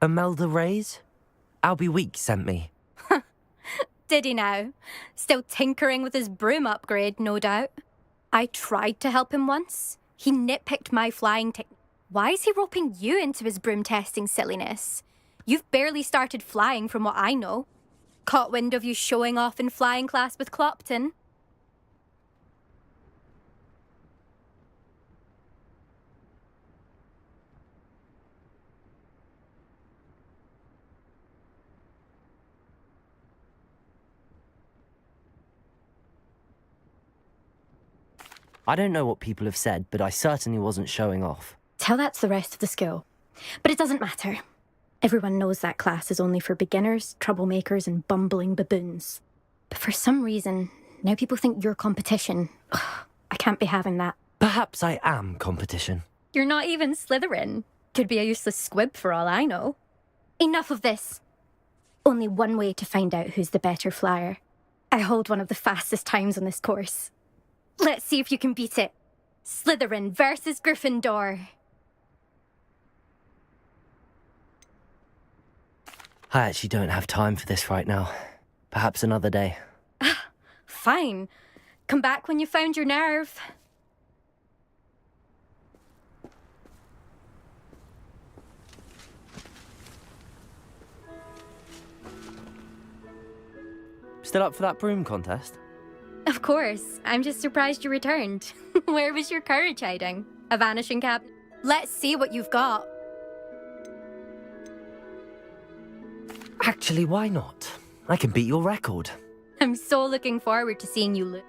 Imelda Reyes? Albie Weeks sent me. Did he now? Still tinkering with his broom upgrade, no doubt. I tried to help him once. He nitpicked my flying technique. Why is he roping you into his broom testing silliness? You've barely started flying from what I know. Caught wind of you showing off in flying class with Clopton. I don't know what people have said, but I certainly wasn't showing off. Tell that to the rest of the school. But it doesn't matter. Everyone knows that class is only for beginners, troublemakers, and bumbling baboons. But for some reason, now people think you're competition. Ugh, I can't be having that. Perhaps I am competition. You're not even Slytherin. Could be a useless squib for all I know. Enough of this. Only one way to find out who's the better flyer. I hold one of the fastest times on this course. Let's see if you can beat it. Slytherin versus Gryffindor. I actually don't have time for this right now. Perhaps another day. Fine. Come back when you found your nerve. Still up for that broom contest? Of course. I'm just surprised you returned. Where was your courage hiding? A vanishing cabinet? Let's see what you've got. Actually, why not? I can beat your record. I'm so looking forward to seeing you look.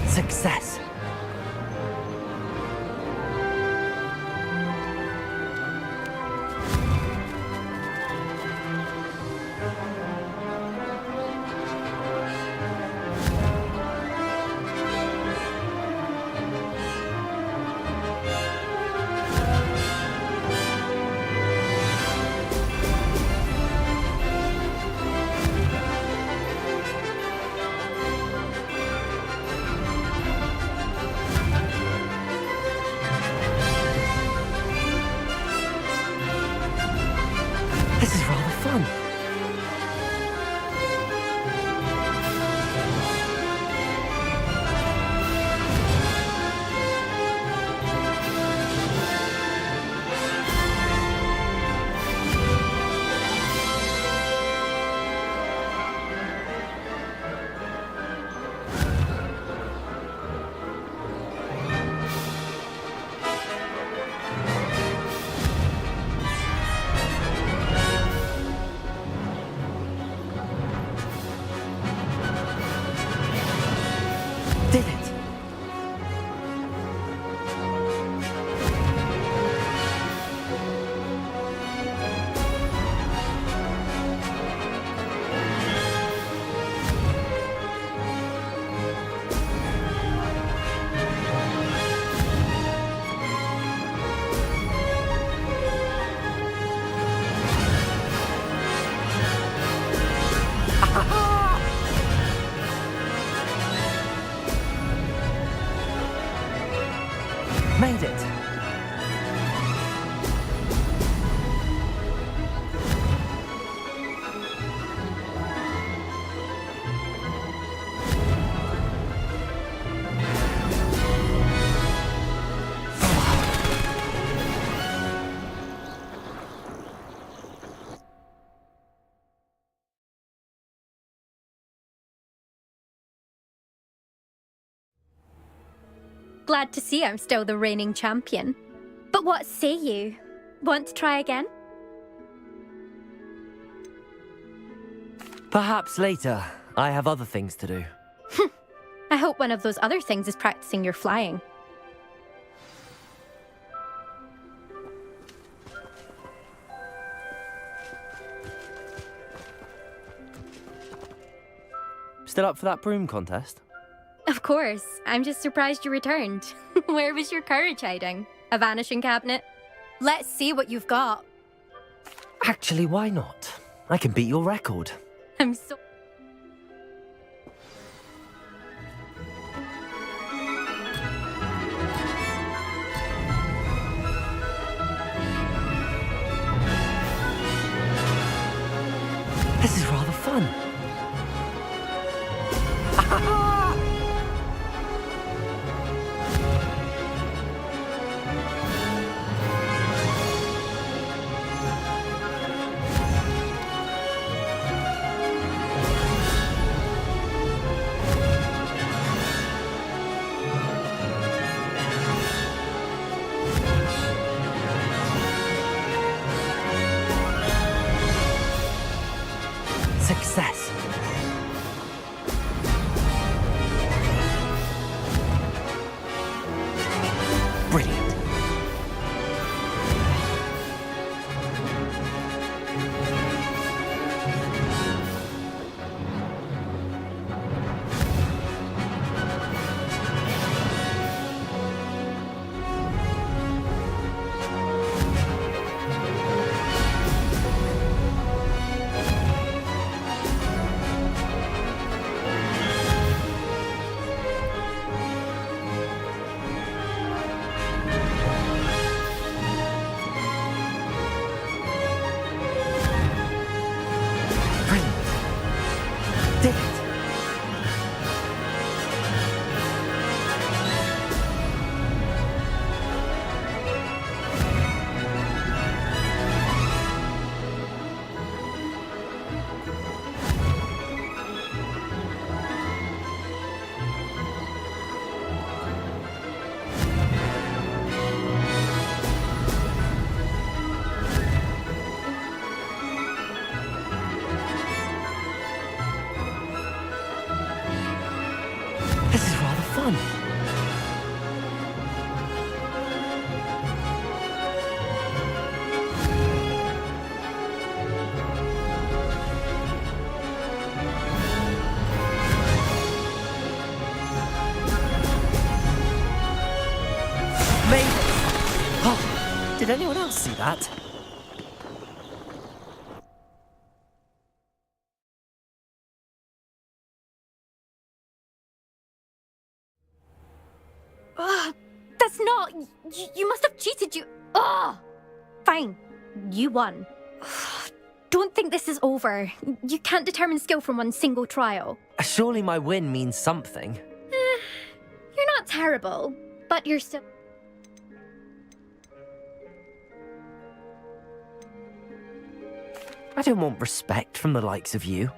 Success! This is rather fun. Did it! Made it! Glad to see I'm still the reigning champion. But what say you? Want to try again? Perhaps later. I have other things to do. I hope one of those other things is practicing your flying. Still up for that broom contest? Of course. I'm just surprised you returned. Where was your courage hiding? A vanishing cabinet? Let's see what you've got. Actually, why not? I can beat your record. I'm so... This is rather fun. Success. Brilliant. Did it. This is rather fun. Made it! Oh, did anyone else see that? Ugh, that's not... You must have cheated, you... Ugh! Fine. You won. Don't think this is over. You can't determine skill from one single trial. Surely my win means something. You're not terrible, but you're still... I don't want respect from the likes of you.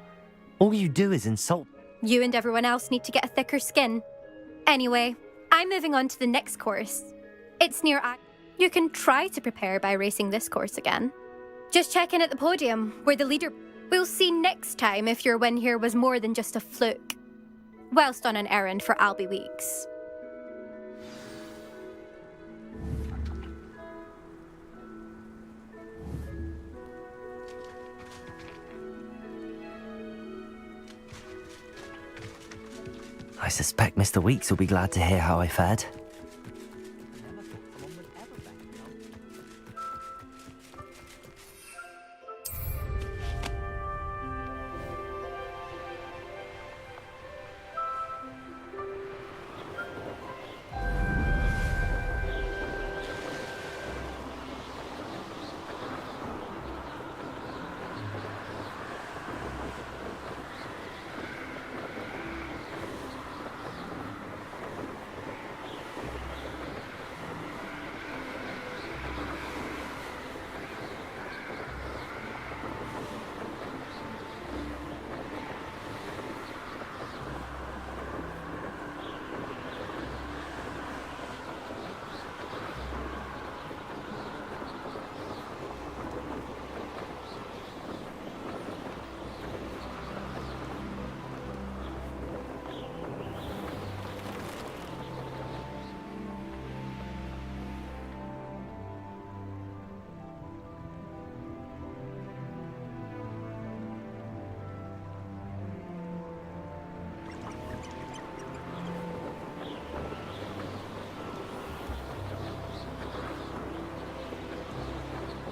All you do is insult. You and everyone else need to get a thicker skin. Anyway, I'm moving on to the next course. It's near... You can try to prepare by racing this course again. Just check in at the podium, where the leader... We'll see next time if your win here was more than just a fluke. Whilst on an errand for Albie Weeks. I suspect Mr. Weeks will be glad to hear how I fared.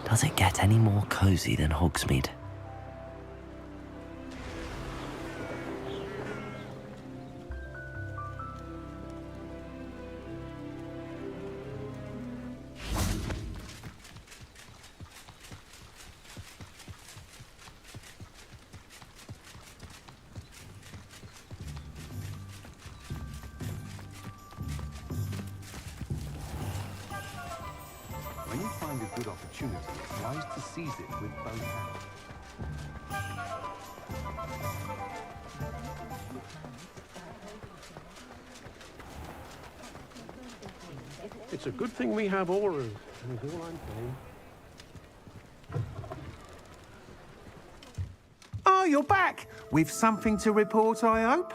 Does it get any more cozy than Hogsmeade? When you find a good opportunity, it's wise to seize it with both hands. It's a good thing we have auras, and is all I'm saying. Oh, you're back! With something to report, I hope?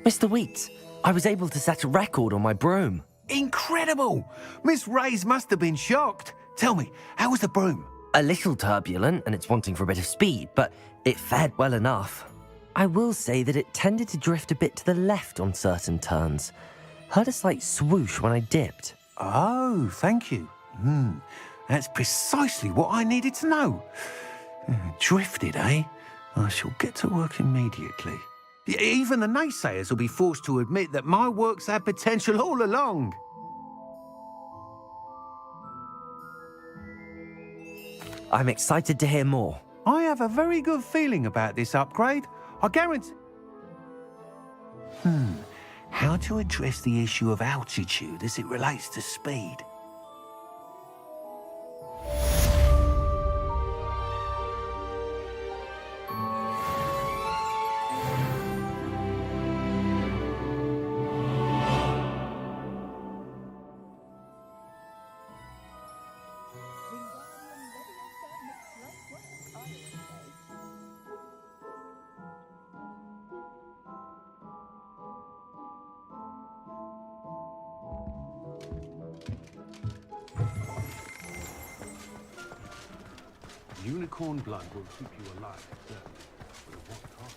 Mr. Wheat, I was able to set a record on my broom. Incredible! Miss Reyes must have been shocked. Tell me, how was the broom? A little turbulent and it's wanting for a bit of speed, but it fared well enough. I will say that it tended to drift a bit to the left on certain turns. Heard a slight swoosh when I dipped. Oh, thank you. That's precisely what I needed to know. Drifted, eh? I shall get to work immediately. Even the naysayers will be forced to admit that my work's had potential all along. I'm excited to hear more. I have a very good feeling about this upgrade. I guarantee... How to address the issue of altitude as it relates to speed? Unicorn blood will keep you alive, certainly. But at what cost?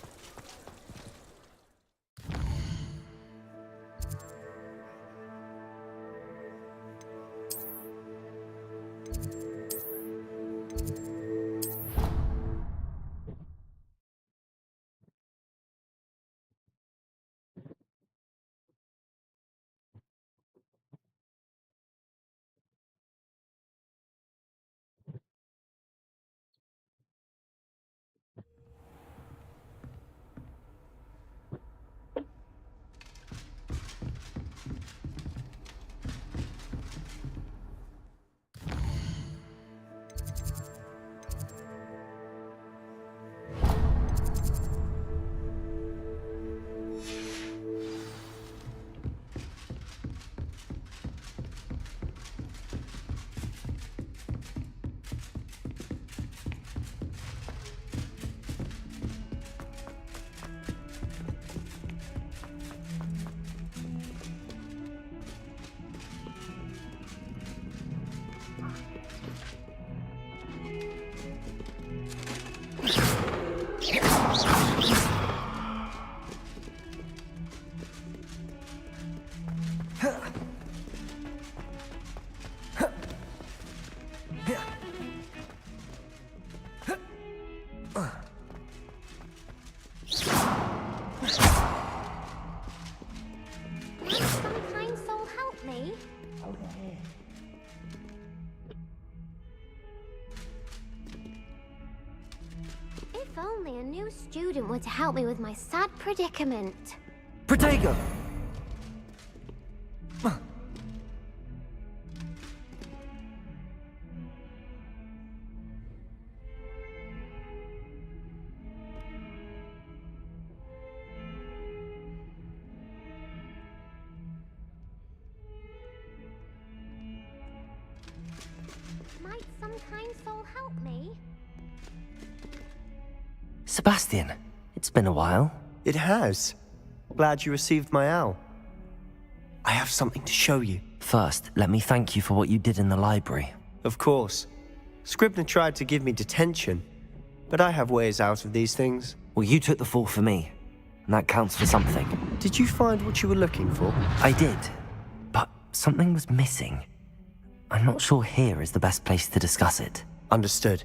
If only a new student were to help me with my sad predicament. Protego! Might some kind soul help me? Sebastian, it's been a while. It has. Glad you received my owl. I have something to show you. First, let me thank you for what you did in the library. Of course. Scribner tried to give me detention, but I have ways out of these things. Well, you took the fall for me. and that counts for something. Did you find what you were looking for? I did, but something was missing. I'm not sure here is the best place to discuss it. Understood.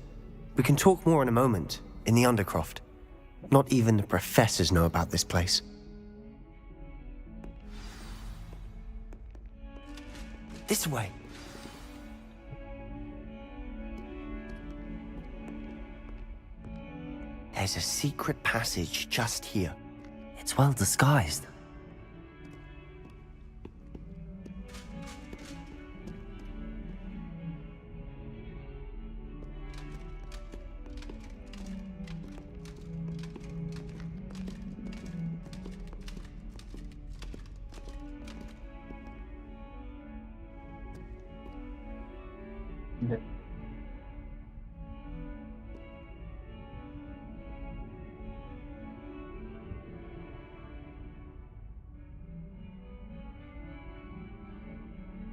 We can talk more in a moment, in the Undercroft. Not even the professors know about this place. This way. There's a secret passage just here. It's well disguised. Yeah.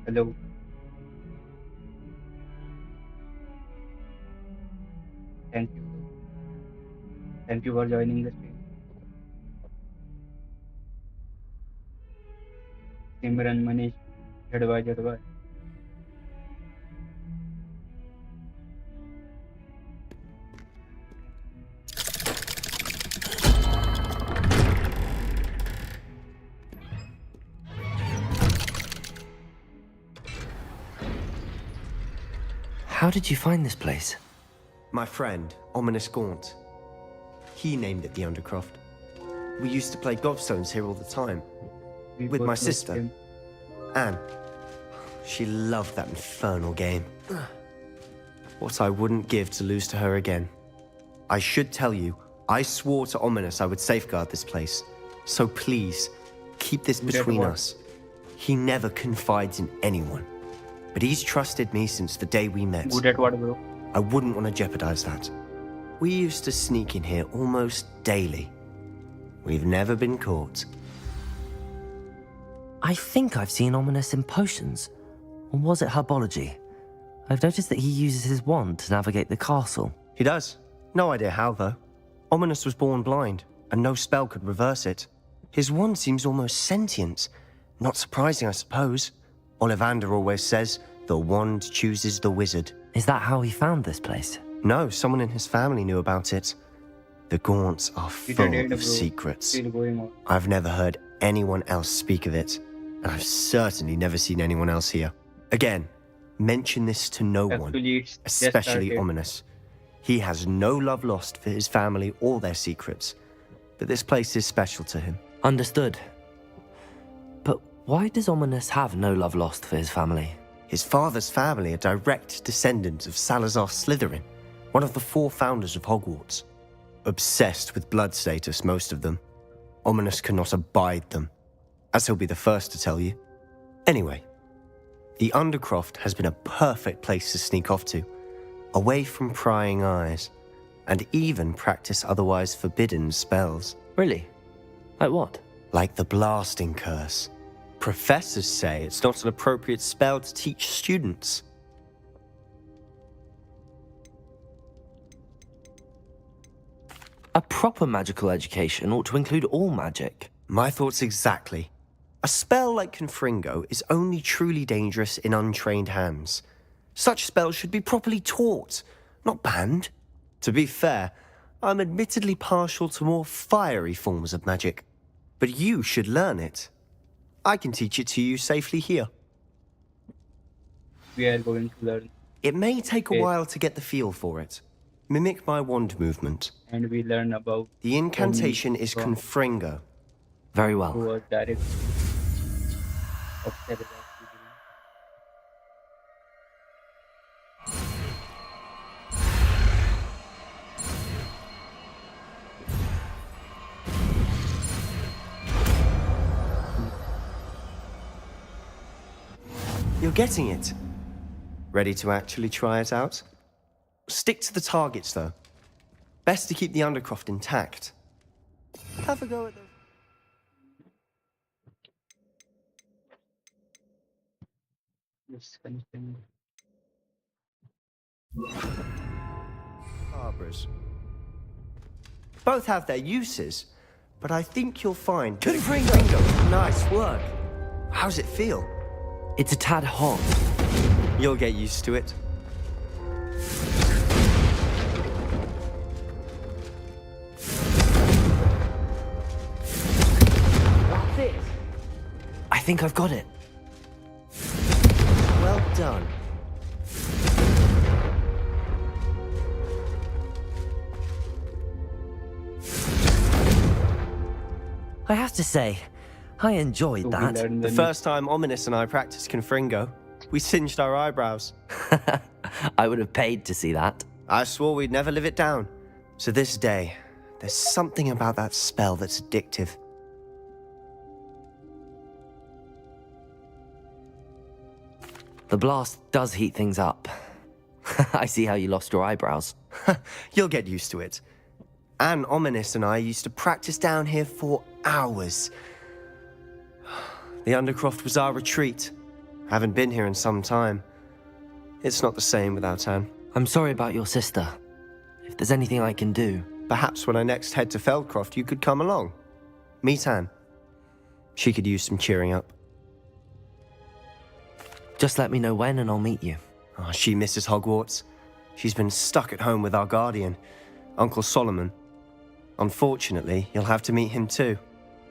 Hello. Thank you. Thank you for joining the stream. Simran, Manish, Jadwa. How did you find this place? My friend, Ominous Gaunt. He named it the Undercroft. We used to play gobstones here all the time. We With both my lost sister. him. Anne. She loved that infernal game. What I wouldn't give to lose to her again. I should tell you, I swore to Ominous I would safeguard this place. So please, keep this Who did between what? us. He never confides in anyone. But he's trusted me since the day we met. Good at what, bro? I wouldn't want to jeopardize that. We used to sneak in here almost daily. We've never been caught. I think I've seen Ominous in potions. Or was it herbology? I've noticed that he uses his wand to navigate the castle. He does. No idea how, though. Ominous was born blind, and no spell could reverse it. His wand seems almost sentient. Not surprising, I suppose. Ollivander always says, the wand chooses the wizard. Is that how he found this place? No, someone in his family knew about it. The Gaunts are It full did, of bro. secrets. Still going on. I've never heard anyone else speak of it, and I've certainly never seen anyone else here. Again, mention this to no one, Actually, it's just especially started. Ominous. He has no love lost for his family or their secrets, but this place is special to him. Understood. But why does Ominous have no love lost for his family? His father's family are direct descendants of Salazar Slytherin, one of the 4 founders of Hogwarts. Obsessed with blood status, most of them. Ominous cannot abide them, as he'll be the first to tell you. Anyway, the Undercroft has been a perfect place to sneak off to, away from prying eyes, and even practice otherwise forbidden spells. Really? Like what? Like the blasting curse. Professors say it's not an appropriate spell to teach students. A proper magical education ought to include all magic. My thoughts exactly. A spell like Confringo is only truly dangerous in untrained hands. Such spells should be properly taught, not banned. To be fair, I'm admittedly partial to more fiery forms of magic. But you should learn it. I can teach it to you safely here. We are going to learn, It may take a Okay. while to get the feel for it. Mimic my wand movement. and we learn about The incantation is From- Confringo. Very who well. was direct of Salazar Slytherin. You're getting it. Ready to actually try it out? Stick to the targets, though. Best to keep the Undercroft intact. Have a go at them. Yes, continue. Arbors. Both have their uses, but I think you'll find... Confringo! Nice work. How's it feel? It's a tad hot. You'll get used to it. What's it? I think I've got it. Well done. I have to say, I enjoyed So we that. learned The new- first time Ominous and I practiced Confringo, we singed our eyebrows. I would have paid to see that. I swore we'd never live it down. So this day, there's something about that spell that's addictive. The blast does heat things up. I see how you lost your eyebrows. You'll get used to it. Anne, Ominous and I used to practice down here for hours. The Undercroft was our retreat. Haven't been here in some time. It's not the same without Anne. I'm sorry about your sister. If there's anything I can do... Perhaps when I next head to Feldcroft, you could come along. Meet Anne. She could use some cheering up. Just let me know when and I'll meet you. Oh, she misses Hogwarts. She's been stuck at home with our guardian, Uncle Solomon. Unfortunately, you'll have to meet him too.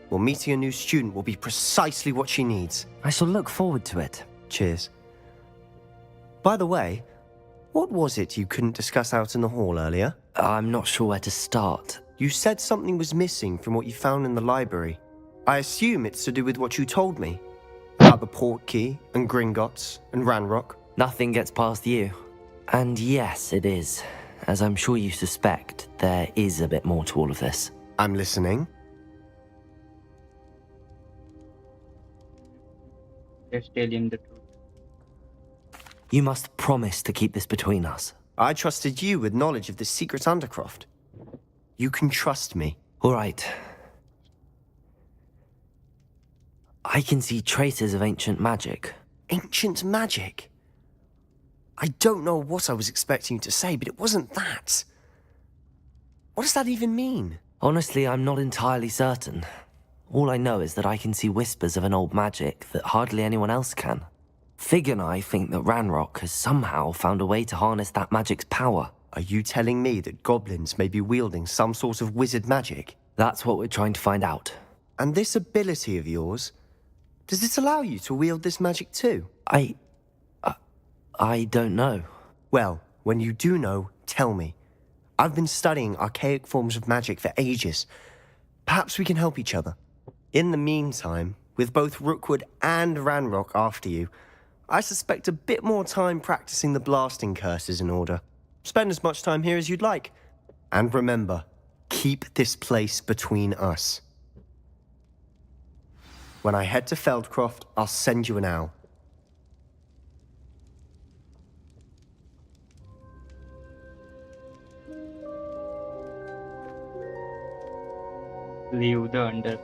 Well, meeting a new student will be precisely what she needs. I shall look forward to it. Cheers. By the way, what was it you couldn't discuss out in the hall earlier? I'm not sure where to start. You said something was missing from what you found in the library. I assume it's to do with what you told me. About the Portkey, and Gringotts, and Ranrock. Nothing gets past you. And yes, it is. As I'm sure you suspect, there is a bit more to all of this. I'm listening. Just tell him the truth. You must promise to keep this between us. I trusted you with knowledge of the secret Undercroft. You can trust me. All right. I can see traces of ancient magic. Ancient magic? I don't know what I was expecting you to say, but it wasn't that. What does that even mean? Honestly, I'm not entirely certain. All I know is that I can see whispers of an old magic that hardly anyone else can. Fig and I think that Ranrock has somehow found a way to harness that magic's power. Are you telling me that goblins may be wielding some sort of wizard magic? That's what we're trying to find out. And this ability of yours, does it allow you to wield this magic too? I don't know. Well, when you do know, tell me. I've been studying archaic forms of magic for ages. Perhaps we can help each other. In the meantime, with both Rookwood and Ranrock after you, I suspect a bit more time practicing the blasting curse is in order. Spend as much time here as you'd like. And remember, keep this place between us. When I head to Feldcroft, I'll send you an owl. Leave the under.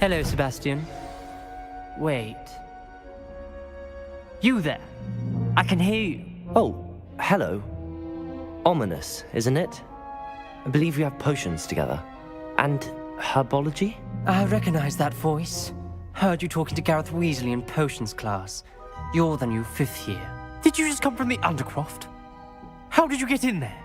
Hello, Sebastian. Wait. You there? I can hear you. Oh, hello. Ominous, isn't it? I believe we have potions together. And herbology? I recognize that voice. Heard you talking to Gareth Weasley in potions class. You're the new 5th year. Did you just come from the Undercroft? How did you get in there?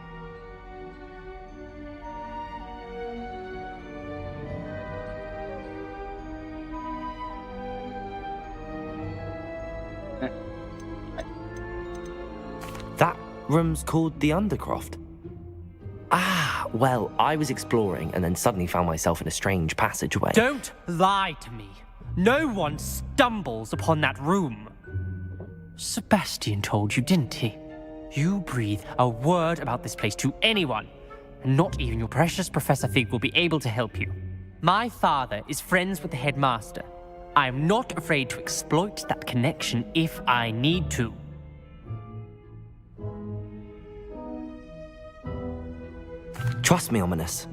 That room's called the Undercroft. Ah, well, I was exploring and then suddenly found myself in a strange passageway. Don't lie to me. No one stumbles upon that room. Sebastian told you, didn't he? You breathe a word about this place to anyone, and not even your precious Professor Fig will be able to help you. My father is friends with the headmaster. I am not afraid to exploit that connection if I need to. Trust me, Ominous.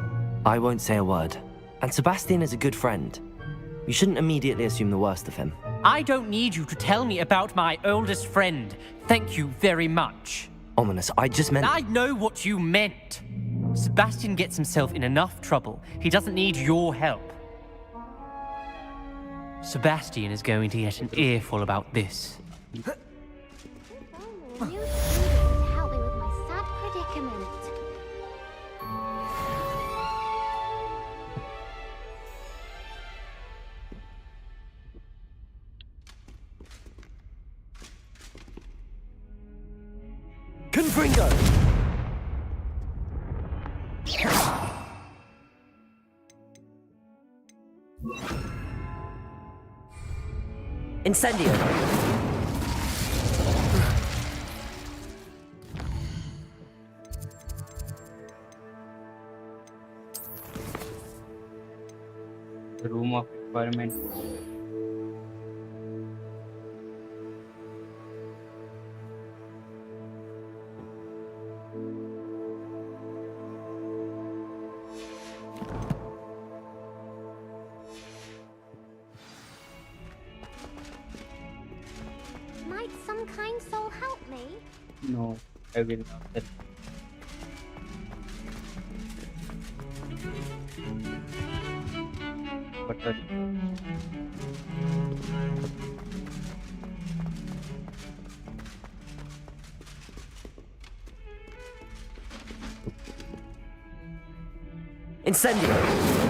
I won't say a word. And Sebastian is a good friend. You shouldn't immediately assume the worst of him. I don't need you to tell me about my oldest friend. Thank you very much. Ominous, I just meant... I know what you meant. Sebastian gets himself in enough trouble. He doesn't need your help. Sebastian is going to get an earful about this. If only a new student would help me with my sad predicament. Confringo! Incendio! The room of requirement. Might some kind soul help me? No, I will not help. But Incendio!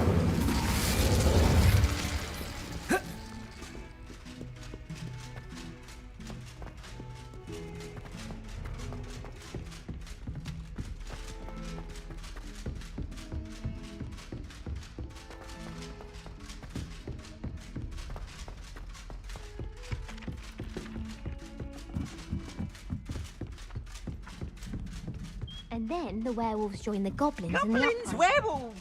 And then the werewolves join the goblins and the upright. Werewolves!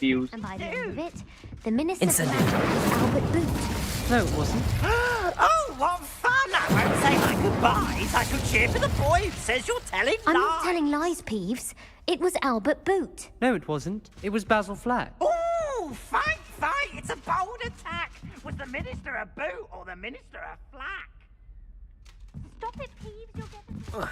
fuse. And by the end of it, the minister Incendio. was Albert Boot. No, it wasn't. Oh, what fun! I won't say my goodbyes. I shall cheer for the boy who says you're telling I'm lies. not telling lies, Peeves. It was Albert Boot. No, it wasn't. It was Basil Flack. Ooh, fight, fight! It's a bold attack. Was the minister a boot or the minister a flack? Stop it, Peeves. You'll get...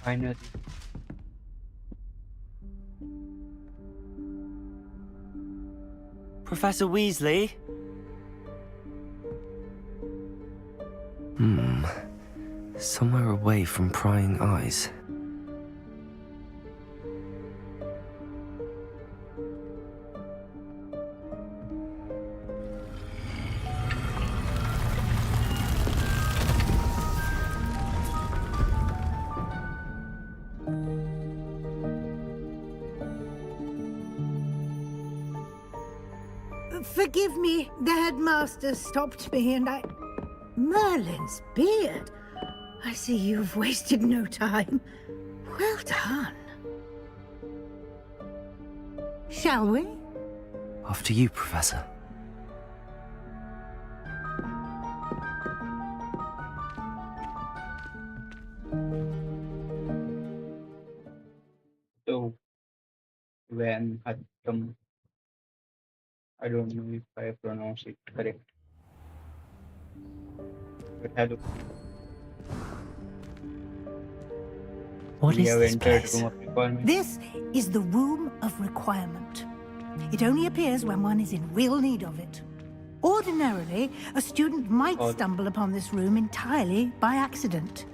Finally. Professor Weasley? Somewhere away from prying eyes. Forgive me, the headmaster stopped me and I... Merlin's beard. I see you've wasted no time. Well done. Shall we? After you, Professor. So when Hattam, I don't know if I pronounce it correct. But hello. What We is have this entered place? room of requirement. This is the Room of Requirement. It only appears when one is in real need of it. Ordinarily, a student might stumble upon this room entirely by accident.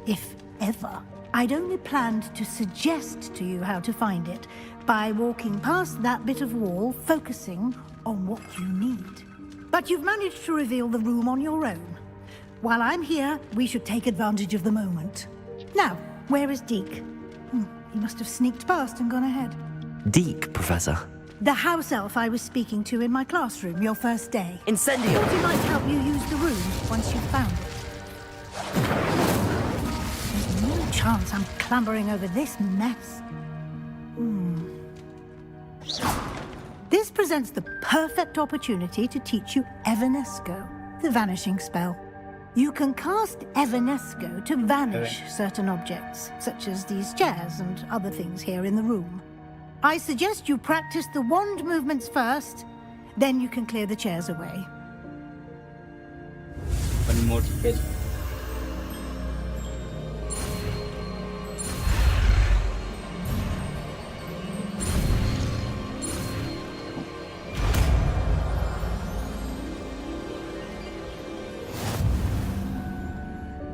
If ever. I'd only planned to suggest to you how to find it by walking past that bit of wall, focusing on what you need. But you've managed to reveal the room on your own. While I'm here, we should take advantage of the moment. Now, where is Deke? He must have sneaked past and gone ahead. Deke, Professor. The house elf I was speaking to in my classroom your first day. Incendio! Thought he might help you use the room once you've found it. chance I'm clambering over this mess. This presents the perfect opportunity to teach you Evanesco, the vanishing spell. You can cast Evanesco to vanish certain objects, such as these chairs and other things here in the room. I suggest you practice the wand movements first, then you can clear the chairs away. One more space.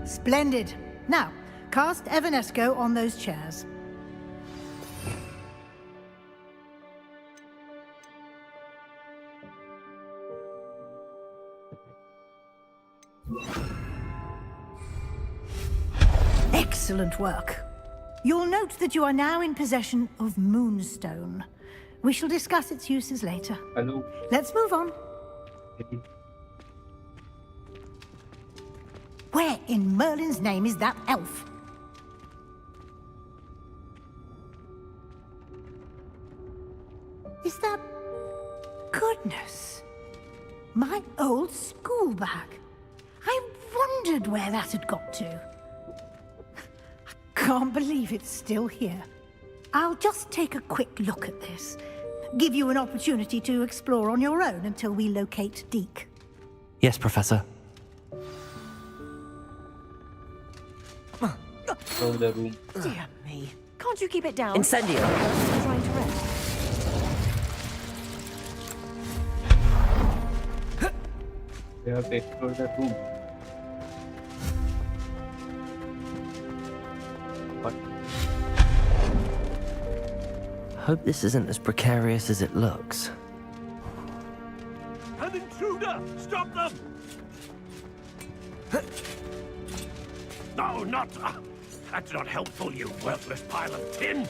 Splendid. Now, cast Evanesco on those chairs. Excellent work. You'll note that you are now in possession of Moonstone. We shall discuss its uses later. Hello. Let's move on. Where in Merlin's name is that elf? Is that... Goodness. My old school bag. I wondered where that had got to. I can't believe it's still here. I'll just take a quick look at this. Give you an opportunity to explore on your own until we locate Deke. Yes, Professor. Over the room. Dear me. Can't you keep it down? Incendio! I'm trying to rest. We have to explore the room. What? Hope this isn't as precarious as it looks. An intruder! Stop them! No, not... that's not helpful, you worthless pile of tin!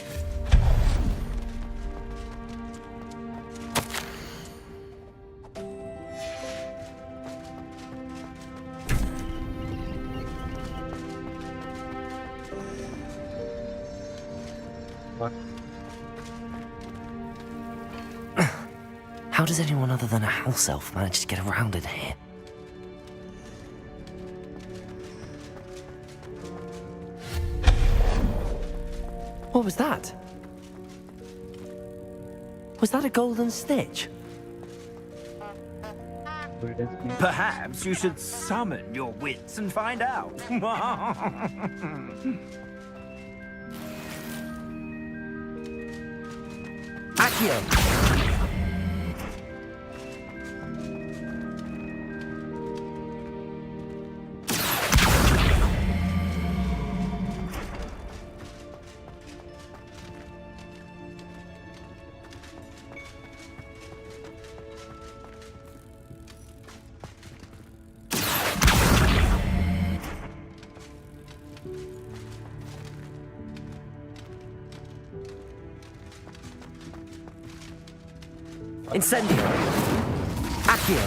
What? How does anyone other than a house elf manage to get around in here? What was that? Was that a golden stitch? Perhaps you should summon your wits and find out. Accio! Incendio! Accio!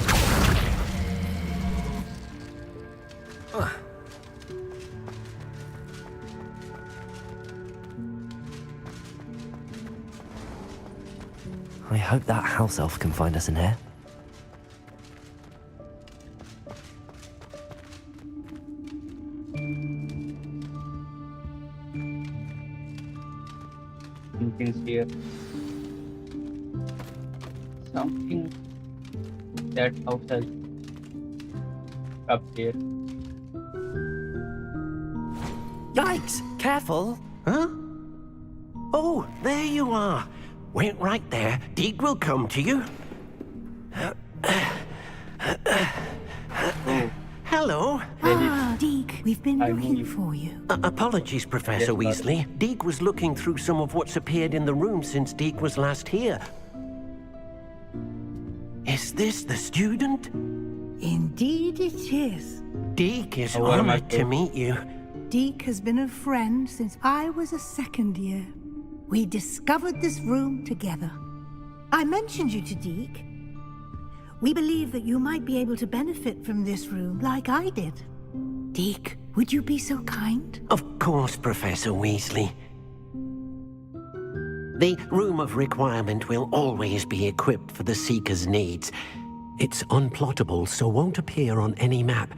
I hope that house elf can find us in here. You can see something that house has up there. Yikes! Careful! Huh? Oh, there you are. Wait right there. Deke will come to you. Hello. Ah, Deke, we've been I looking knew. for you. Apologies, Professor Yes, Weasley. Deke was looking through some of what's appeared in the room since Deke was last here. Is this the student? Indeed it is. Deke is How am I honored to told? meet you. Deke has been a friend since I was a second year. We discovered this room together. I mentioned you to Deke. We believe that you might be able to benefit from this room like I did. Deke, would you be so kind? Of course, Professor Weasley. The Room of Requirement will always be equipped for the Seeker's needs. It's unplottable, so won't appear on any map.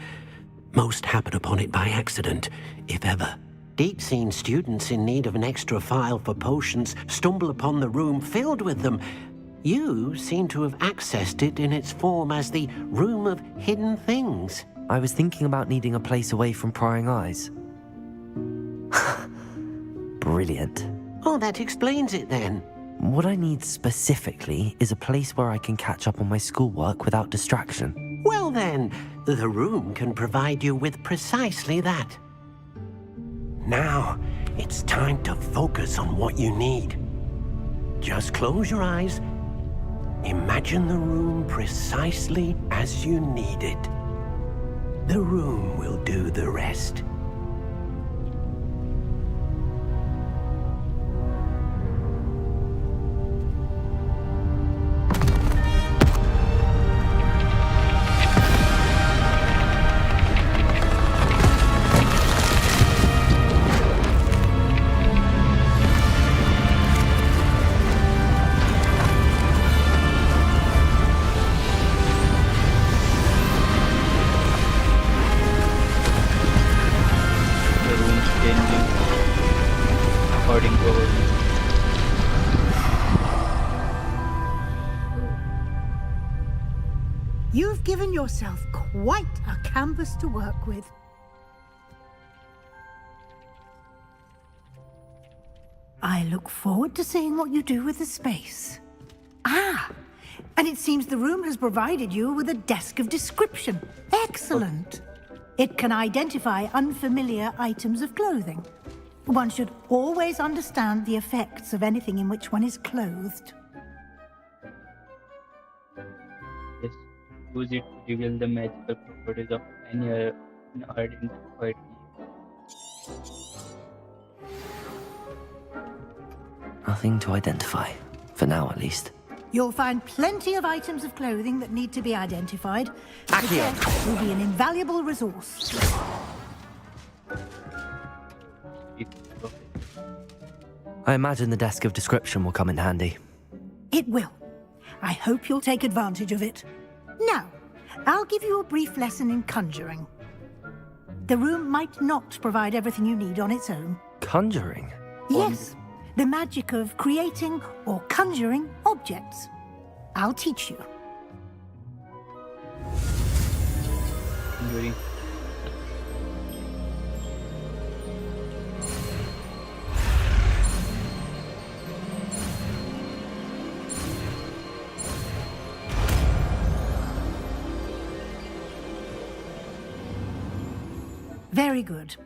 Most happen upon it by accident, if ever. Deke's seen students in need of an extra file for potions stumble upon the room filled with them. You seem to have accessed it in its form as the Room of Hidden Things. I was thinking about needing a place away from prying eyes. Brilliant. Oh, that explains it then. What I need specifically is a place where I can catch up on my schoolwork without distraction. Well then, the room can provide you with precisely that. Now, it's time to focus on what you need. Just close your eyes. Imagine the room precisely as you need it. The room will do the rest. The room's changing according to our needs. You've given yourself quite a canvas to work with. I look forward to seeing what you do with the space. Ah, and it seems the room has provided you with a desk of description. Excellent. It can identify unfamiliar items of clothing. One should always understand the effects of anything in which one is clothed. Yes, use it to reveal the magical properties of any unidentified key. Nothing to identify. For now, at least. You'll find plenty of items of clothing that need to be identified. Accio. The desk will be an invaluable resource. I imagine the desk of description will come in handy. It will. I hope you'll take advantage of it. Now, I'll give you a brief lesson in conjuring. The room might not provide everything you need on its own. Conjuring? Yes, the magic of creating or conjuring objects. I'll teach you. Conjuring. Very good.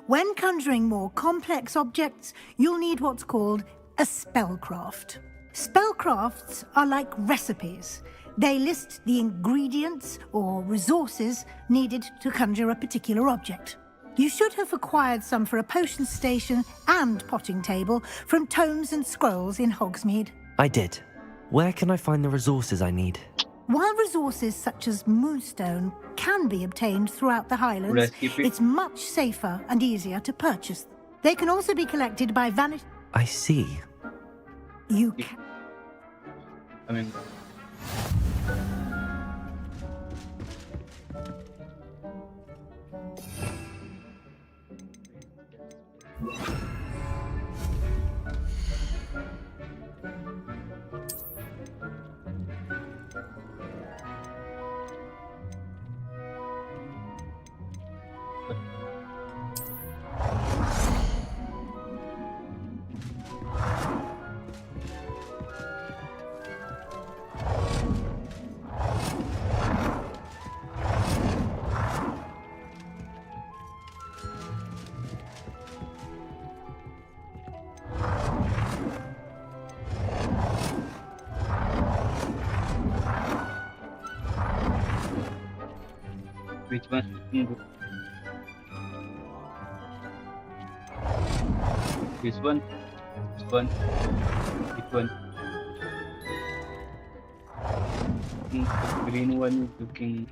When conjuring more complex objects, you'll need what's called a spellcraft. Spellcrafts are like recipes. They list the ingredients or resources needed to conjure a particular object. You should have acquired some for a potion station and potting table from tomes and scrolls in Hogsmeade. I did. Where can I find the resources I need? While resources such as moonstone can be obtained throughout the Highlands, it's much safer and easier to purchase. They can also be collected by vanish... I see. You can... I mean... Which one? This one? This one? Which one? The green one is looking...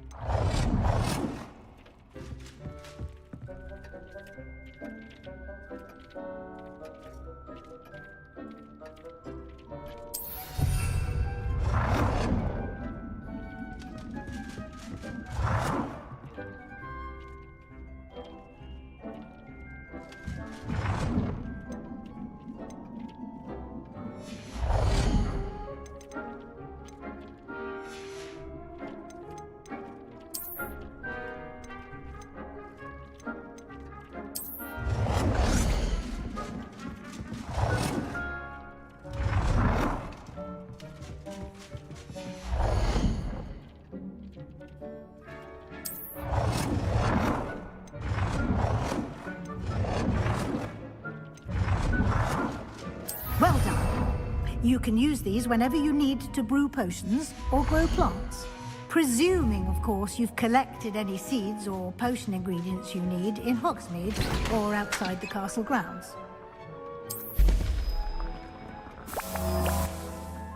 Well done. You can use these whenever you need to brew potions or grow plants. Presuming, of course, you've collected any seeds or potion ingredients you need in Hogsmeade or outside the castle grounds.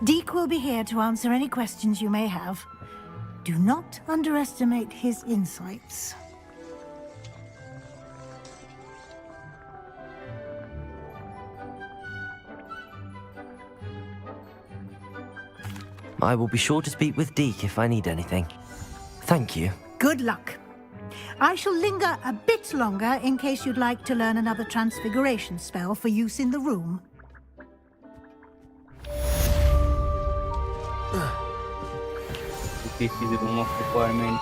Deke will be here to answer any questions you may have. Do not underestimate his insights. I will be sure to speak with Deke if I need anything. Thank you. Good luck. I shall linger a bit longer in case you'd like to learn another transfiguration spell for use in the room. This is the room of requirement.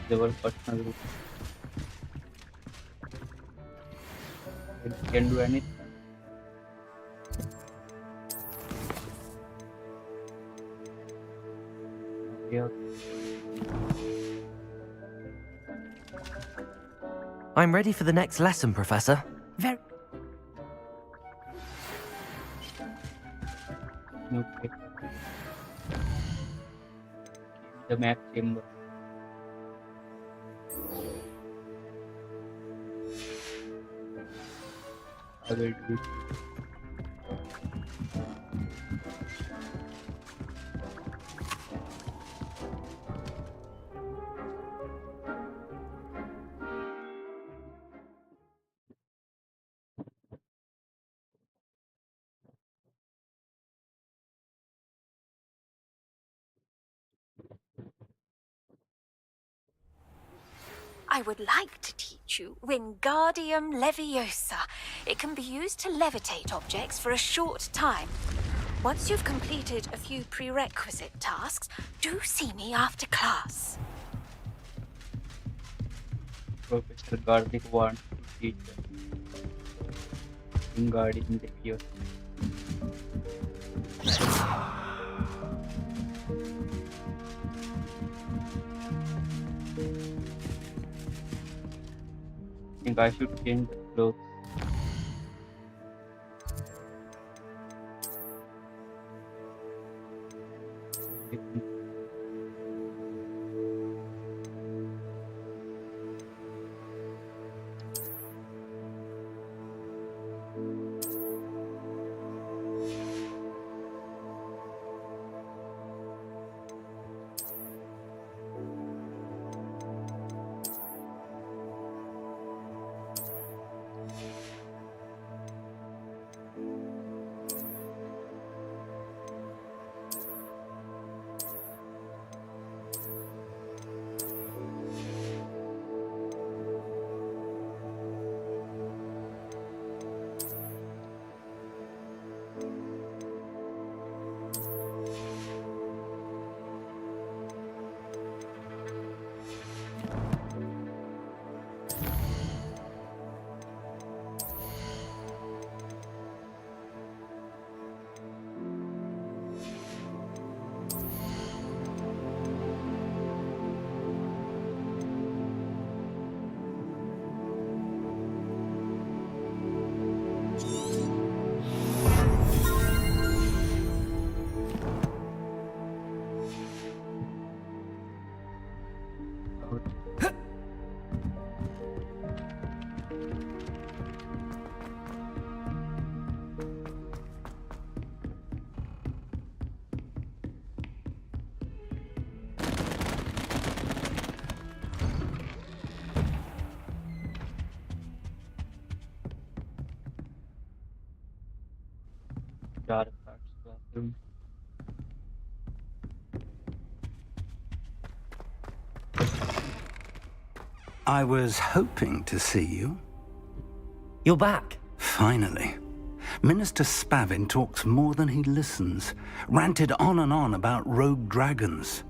Our personal room. It can do anything. Yeah. I'm ready for the next lesson, Professor. Very. Okay. The map chamber. I will do it. I would like to teach you Wingardium Leviosa. It can be used to levitate objects for a short time. Once you've completed a few prerequisite tasks, do see me after class. Professor Garlic wants to teach Wingardium Leviosa. I think I should change the clothes. Dark arts classroom. I was hoping to see you. You're back. Finally. Minister Spavin talks more than he listens. Ranted on and on about rogue dragons.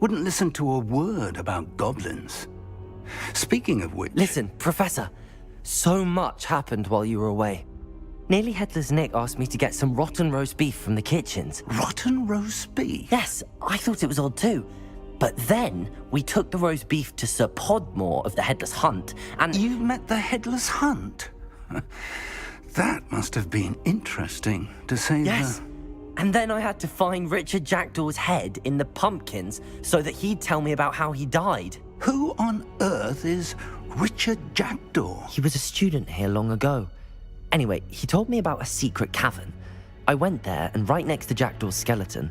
Wouldn't listen to a word about goblins. Speaking of which... Listen, Professor. So much happened while you were away. Nearly Headless Nick asked me to get some rotten roast beef from the kitchens. Rotten roast beef? Yes, I thought it was odd too. But then we took the roast beef to Sir Podmore of the Headless Hunt, and... You met the Headless Hunt? That must have been interesting, to say Yes. And then I had to find Richard Jackdaw's head in the pumpkins so that he'd tell me about how he died. Who on earth is Richard Jackdaw? He was a student here long ago. Anyway, he told me about a secret cavern. I went there, and right next to Jackdaw's skeleton,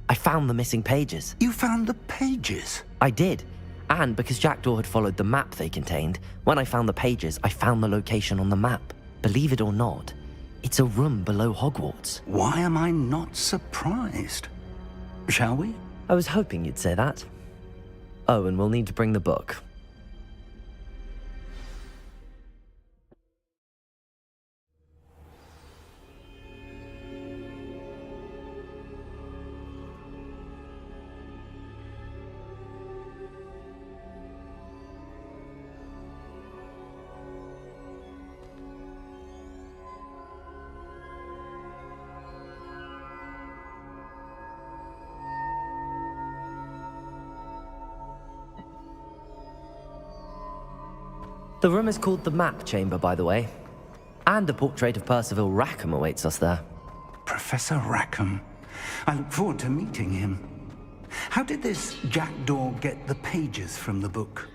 I found the missing pages. You found the pages? I did. And because Jackdaw had followed the map they contained, when I found the pages, I found the location on the map. Believe it or not, it's a room below Hogwarts. Why am I not surprised? Shall we? I was hoping you'd say that. Oh, and we'll need to bring the book. The room is called the Map Chamber, by the way. And a portrait of Percival Rackham awaits us there. Professor Rackham. I look forward to meeting him. How did this Jackdaw get the pages from the book?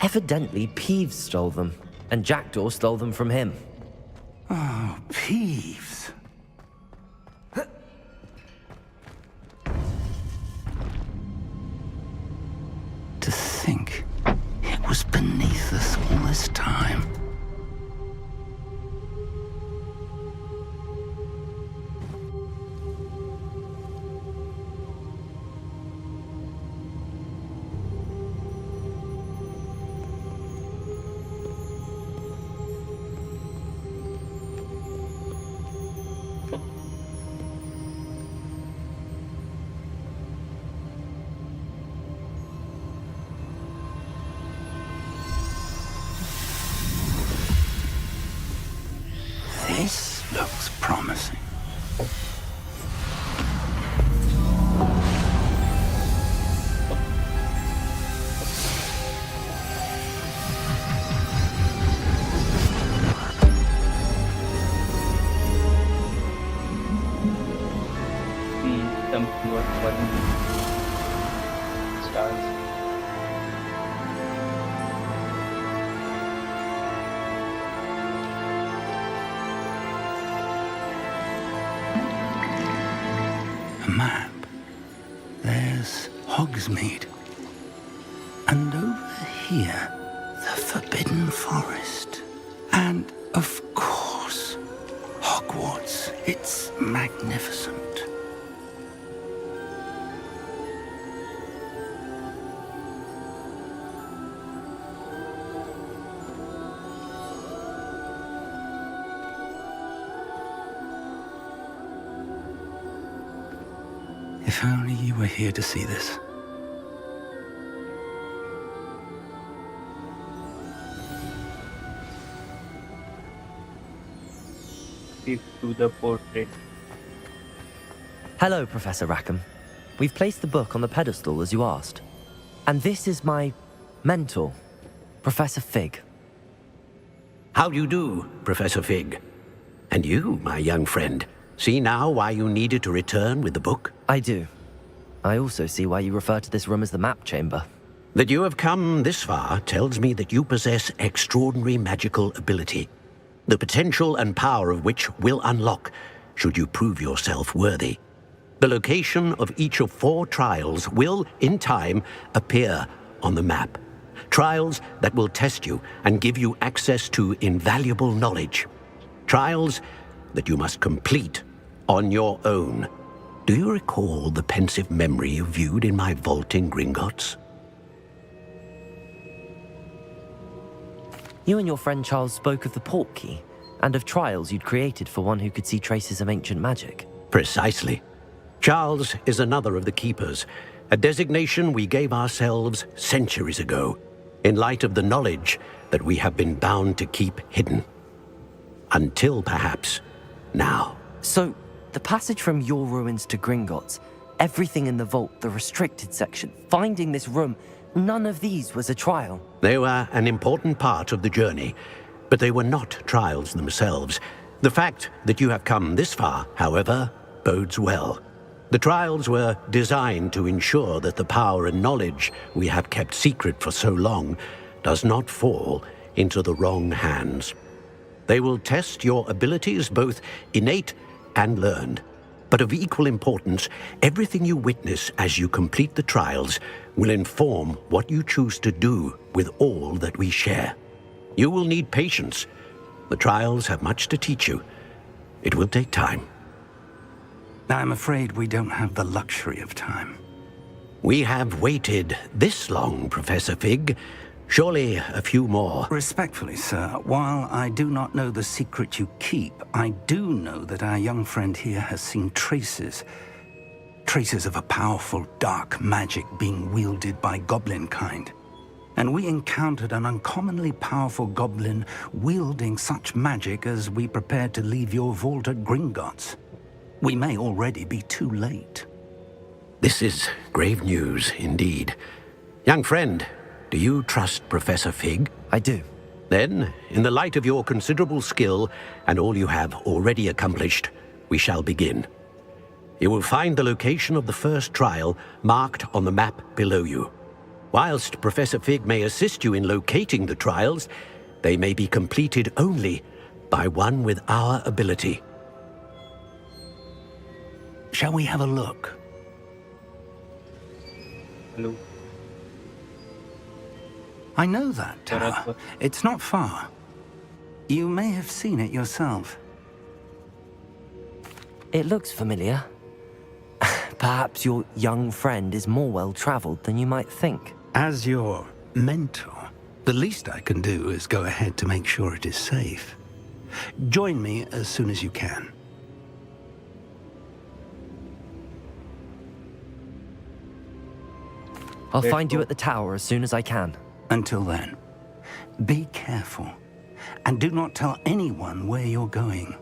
Evidently, Peeves stole them, and Jackdaw stole them from him. Oh, Peeves. To think it was beneath us all this time. This looks promising. Something was falling. Stars. A map. There's Hogsmeade. And over here, the Forbidden Forest. And, of course, Hogwarts. It's magnificent. If only you were here to see this. Speak to the portrait. Hello, Professor Rackham. We've placed the book on the pedestal as you asked. And this is my mentor, Professor Fig. How do you do, Professor Fig? And you, my young friend, see now why you needed to return with the book? I do. I also see why you refer to this room as the Map Chamber. That you have come this far tells me that you possess extraordinary magical ability, the potential and power of which will unlock should you prove yourself worthy. The location of each of 4 trials will, in time, appear on the map. Trials that will test you and give you access to invaluable knowledge. Trials that you must complete on your own. Do you recall the pensive memory you viewed in my vault in Gringotts? You and your friend Charles spoke of the Portkey, and of trials you'd created for one who could see traces of ancient magic. Precisely. Charles is another of the Keepers, a designation we gave ourselves centuries ago, in light of the knowledge that we have been bound to keep hidden. Until, perhaps, now. So, the passage from your ruins to Gringotts, everything in the vault, the restricted section, finding this room, none of these was a trial. They were an important part of the journey, but they were not trials themselves. The fact that you have come this far, however, bodes well. The trials were designed to ensure that the power and knowledge we have kept secret for so long does not fall into the wrong hands. They will test your abilities, both innate and learned. But of equal importance, everything you witness as you complete the trials will inform what you choose to do with all that we share. You will need patience. The trials have much to teach you. It will take time. I'm afraid we don't have the luxury of time. We have waited this long, Professor Fig. Surely a few more. Respectfully, sir, while I do not know the secret you keep, I do know that our young friend here has seen traces of a powerful dark magic being wielded by goblin kind. And we encountered an uncommonly powerful goblin wielding such magic as we prepared to leave your vault at Gringotts. We may already be too late. This is grave news indeed. Young friend, do you trust Professor Fig? I do. Then, in the light of your considerable skill and all you have already accomplished, we shall begin. You will find the location of the first trial marked on the map below you. Whilst Professor Fig may assist you in locating the trials, they may be completed only by one with our ability. Shall we have a look? Hello. I know that tower. It's not far. You may have seen it yourself. It looks familiar. Perhaps your young friend is more well-traveled than you might think. As your mentor, the least I can do is go ahead to make sure it is safe. Join me as soon as you can. I'll find you at the tower as soon as I can. Until then, be careful, and do not tell anyone where you're going.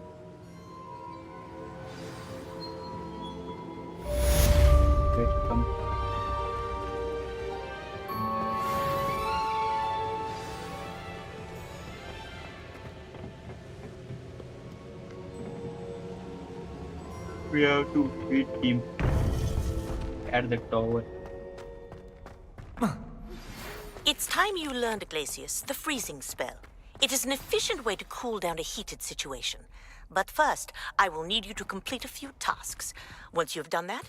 We have to beat him at the tower. It's time you learned, Glacius, the freezing spell. It is an efficient way to cool down a heated situation. But first, I will need you to complete a few tasks. Once you've done that,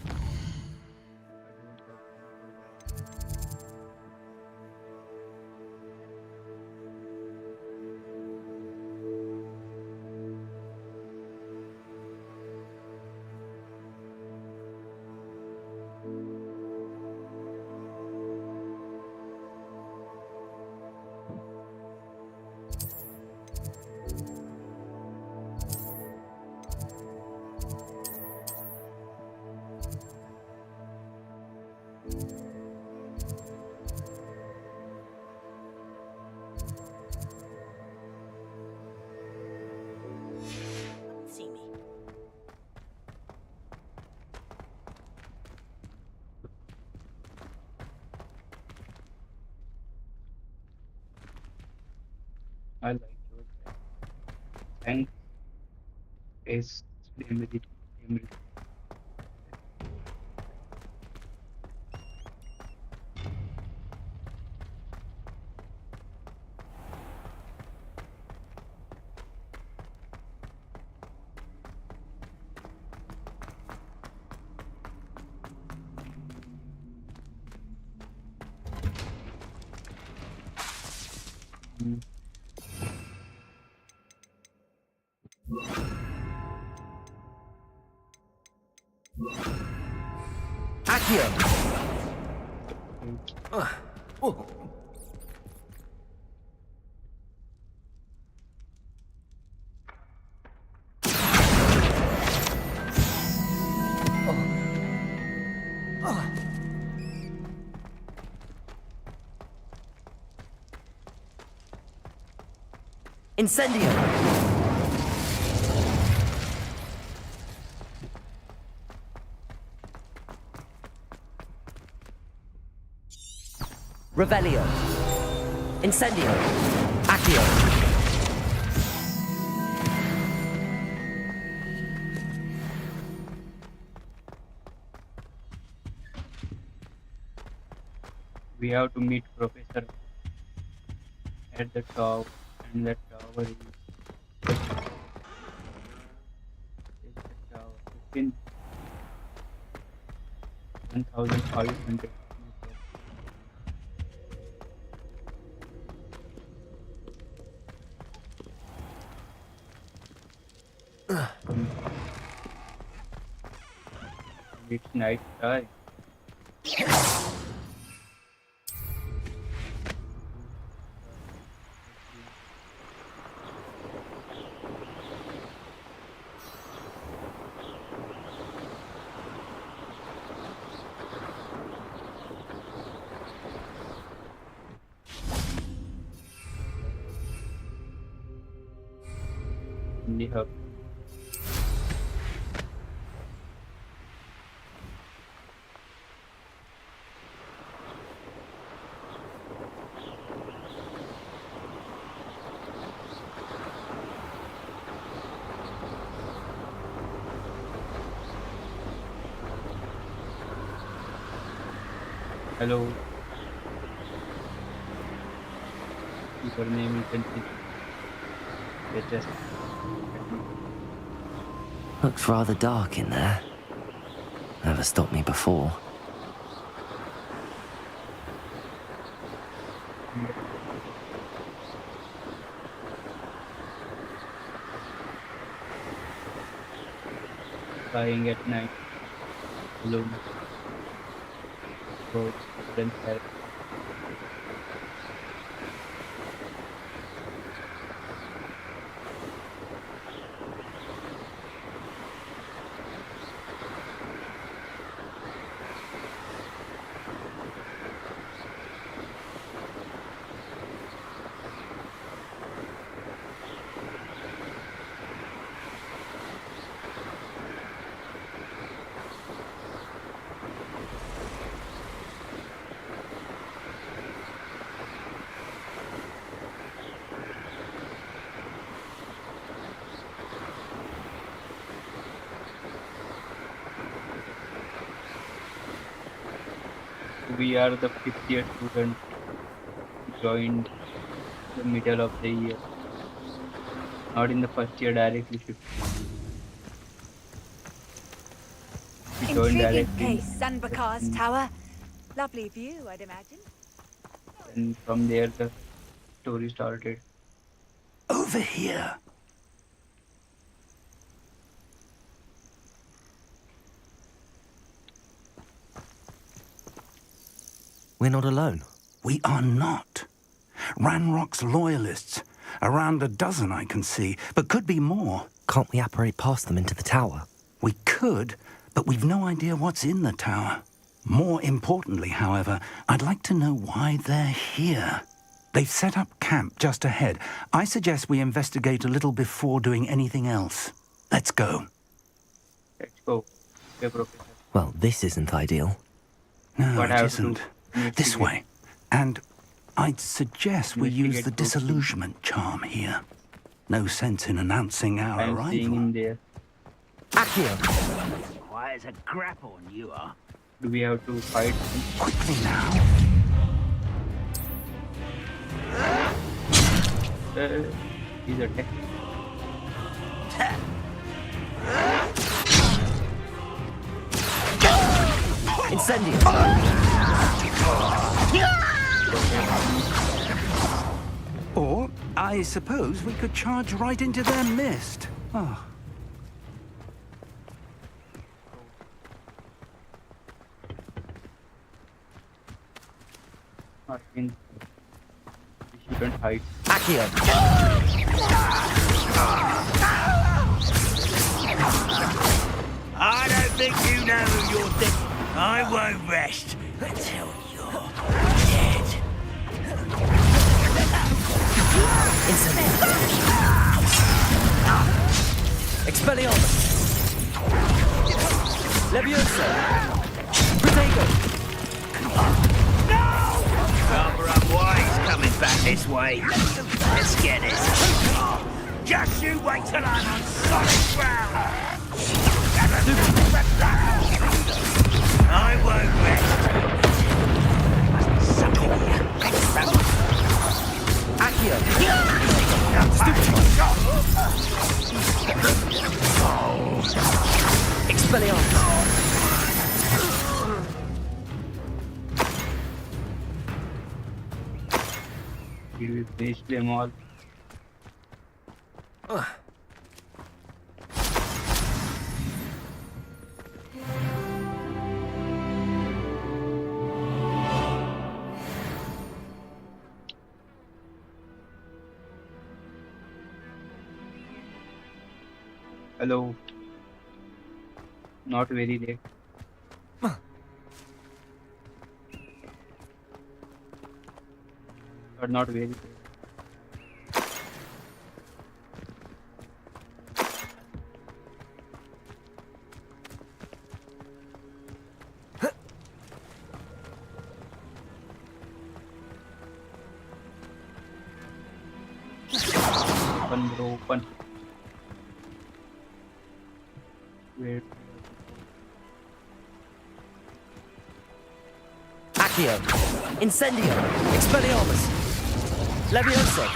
see me. I like your thanks. Is immediate. Accio! Incendio! Revelio. Incendio. Accio. We have to meet Professor at the top, and the tower is the tower. 1,500 meters. It's night time. In the hub. Hello. Your name is just Looks rather dark in there. Never stopped me before. flying at night. Alone. Roads, then fire. We are the 5th year student joined the middle of the year. Not in the first year directly shifted. We joined Intriguing directly. case, Sanbakar's tower. Lovely view, I'd imagine. And from there the story started. Over here. We're not alone. We are not. Ranrock's loyalists. Around a dozen I can see, but could be more. Can't we apparate past them into the tower? We could, but we've no idea what's in the tower. More importantly, however, I'd like to know why they're here. They've set up camp just ahead. I suggest we investigate a little before doing anything else. Let's go. Let's go. Okay, Professor. Well, this isn't ideal. No, What it have to do? isn't. This way. And I'd suggest we use the Investigate those things. disillusionment charm here. No sense in announcing our I'm seeing arrival. him there. Accio! Quiet as a grapple, you are. Do we have to fight him? Quickly now. He's attacking. Incendio! Or, I suppose we could charge right into their mist. Oh. I think we shouldn't hide. Accio! I don't think you know who you're thinking. I won't rest until you're dead. Incendio! Expelliarmus! Leviosa! Protego! Rather unwise coming back this way. Let's get it. Just you wait till I'm on solid ground. I won't rest. Suck Accio! Expelliarmus! We finished them all. Hello. Not very late. But not very late. Open, bro, open. Wait. Accio! Incendio! Expelliarmus! Leviosa!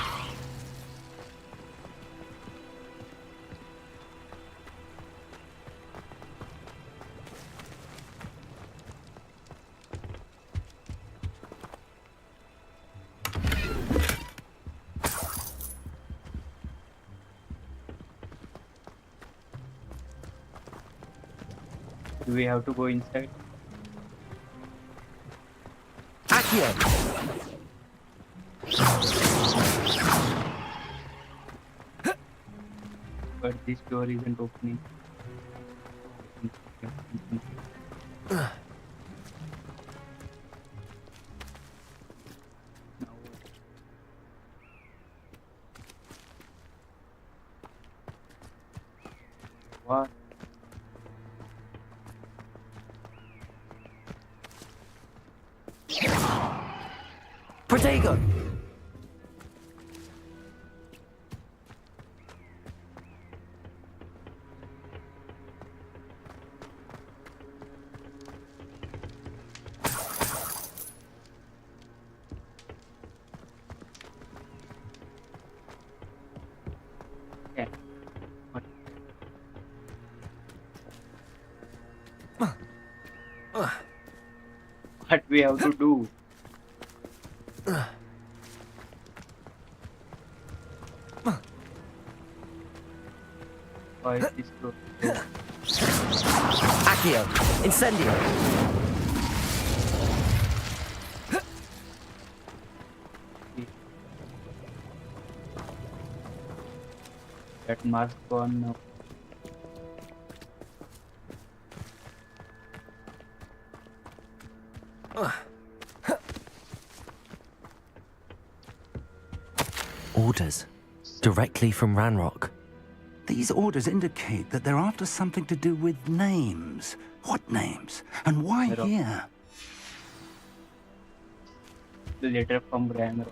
Do we have to go inside? Accio! But this door isn't opening. What? Protego! Yeah. What? What we have to do? Why is this door? Accio! Incendio! That mask gone now. Orders. Directly from Ranrock. These orders indicate that they're after something to do with names. What names? And why here? The letter from Grammar.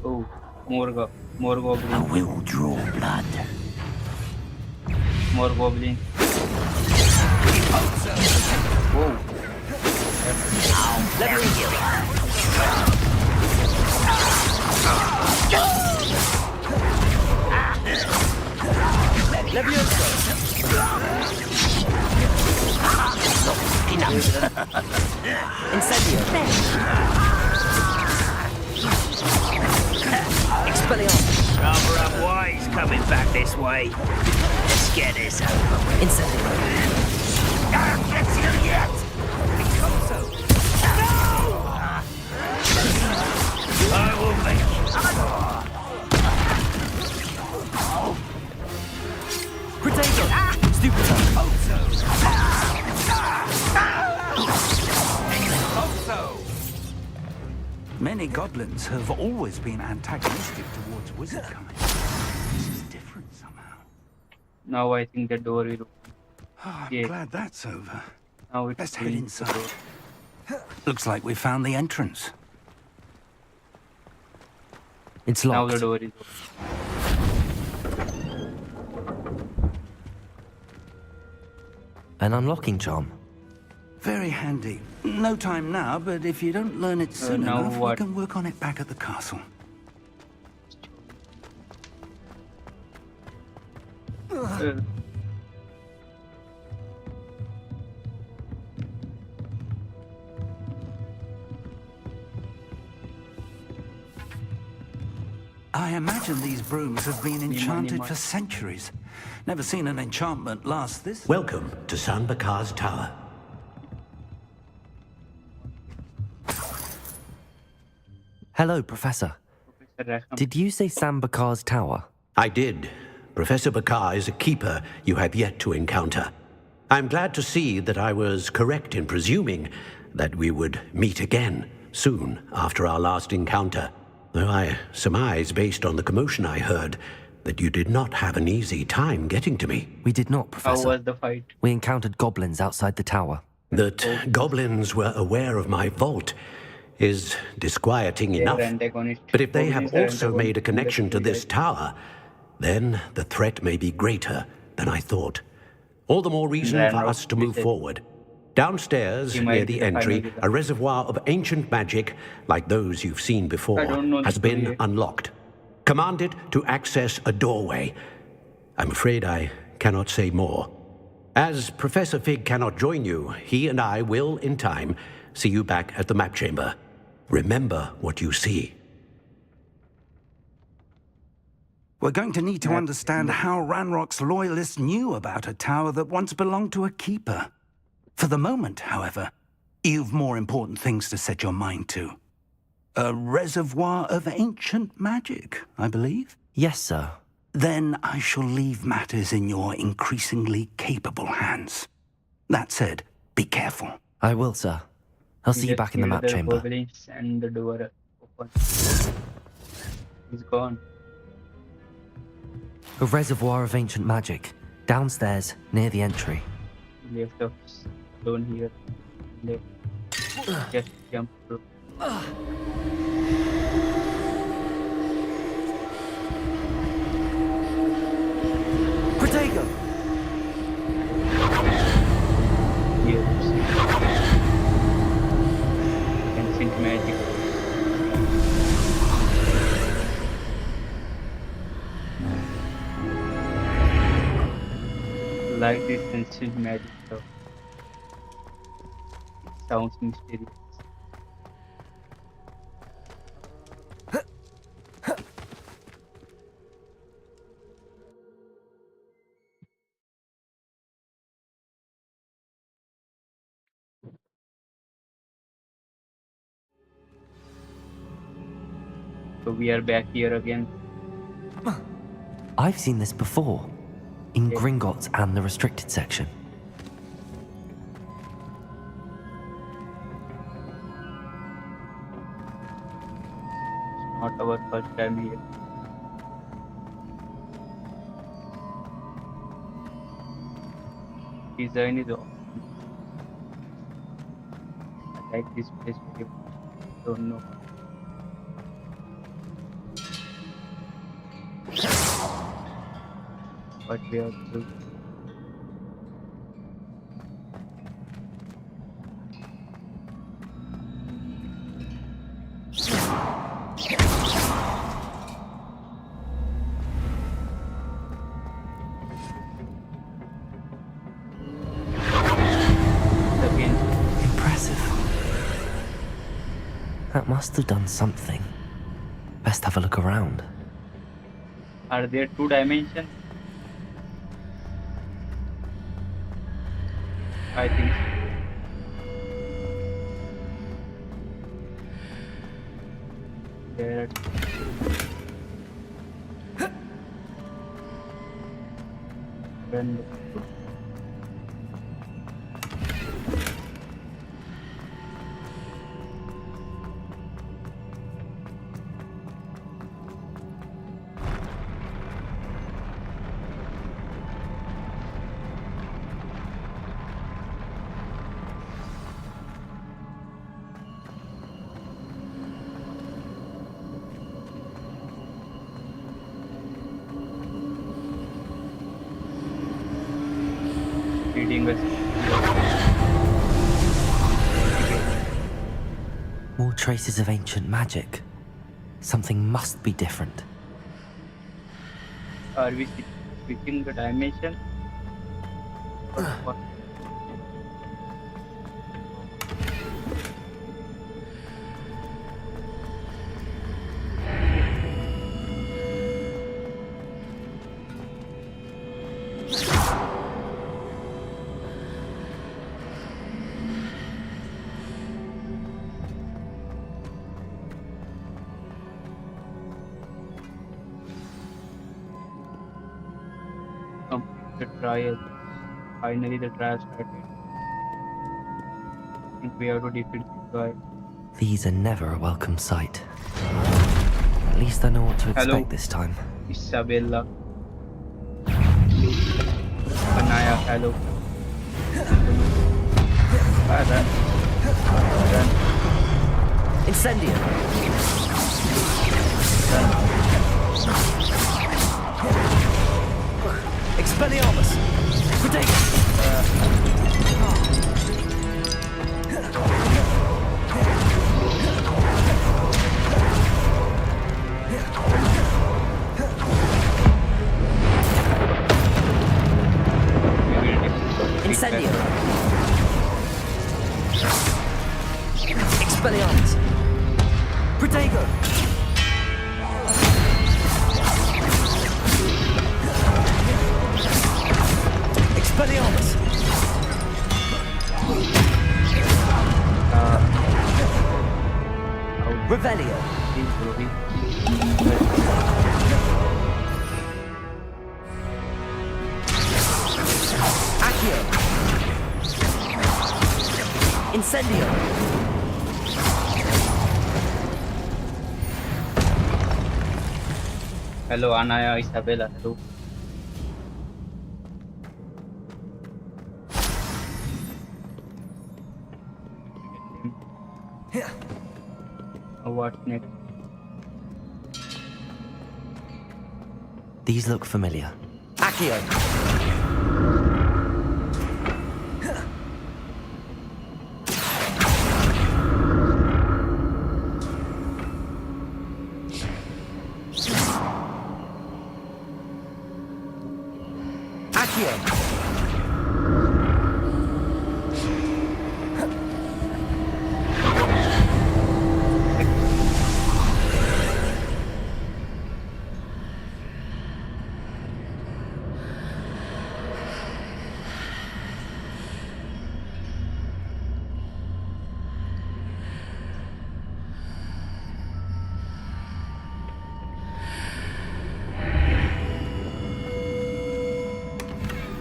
Oh, more goblins. I will draw blood. More goblins. Whoa. Let me heal it. Incendio! Expelliarmus! Rather unwise coming back this way. Let's get this over with. Incendio! I'll get you yet! No! I will make you. Protego! Stupid! Many goblins have always been antagonistic towards wizardkind. This is different somehow. Now I think the door is open. Oh, I'm Yeah. glad that's over. Now it's Let's head clean. inside. Looks like we found the entrance. It's Now locked. the door is open. An unlocking charm. Very handy. No time now, but if you don't learn it soon now enough, we what? can work on it back at the castle. I imagine these brooms have been enchanted for centuries. Never seen an enchantment last this. Welcome to San Bakar's Tower. Hello, Professor. Did you say Sam Bakar's tower? I did. Professor Bakar is a keeper you have yet to encounter. I'm glad to see that I was correct in presuming that we would meet again soon after our last encounter, though I surmise, based on the commotion I heard, that you did not have an easy time getting to me. We did not, Professor. How was the fight? We encountered goblins outside the tower. That goblins were aware of my vault is disquieting enough. But if they have also made a connection to this tower, then the threat may be greater than I thought. All the more reason for us to move forward. Downstairs, near the entry, a reservoir of ancient magic, like those you've seen before, has been unlocked. Commanded to access a doorway. I'm afraid I cannot say more. As Professor Fig cannot join you, he and I will, in time, see you back at the map chamber. Remember what you see. We're going to need to understand how Ranrock's loyalists knew about a tower that once belonged to a keeper. For the moment, however, you've more important things to set your mind to. A reservoir of ancient magic, I believe? Yes, sir. Then I shall leave matters in your increasingly capable hands. That said, be careful. I will, sir. I'll see you back in the map chamber. And the door open. He's gone. A reservoir of ancient magic, downstairs, near the entry. Left of stone here. Left. Just jump through. Protego! Ancient magic. Like this ancient magic stuff. Sounds mysterious. So we are back here again. I've seen this before. In Gringotts and the restricted section. Not our first time here. Design is awesome. I like this place very much. Don't know. What we have to do. Impressive. That must have done something. Best have a look around. Are there 2 dimensions? I think so. There. Then reading us. traces of ancient magic. Something must be different. Are we switching the dimension? What? Complete the trial. Finally, the trial started. I think we have to defeat this guy. These are never a welcome sight. At least I know what to expect this time. Isabella. Anaya, hello. Run. Incendio! Expelliarmus! Incendio! Expelliarmus! Protego! Expelliarmus! Revelio! Accio! Incendio! Hello, Anaya, Isabella, hello. What next? These look familiar. Accio!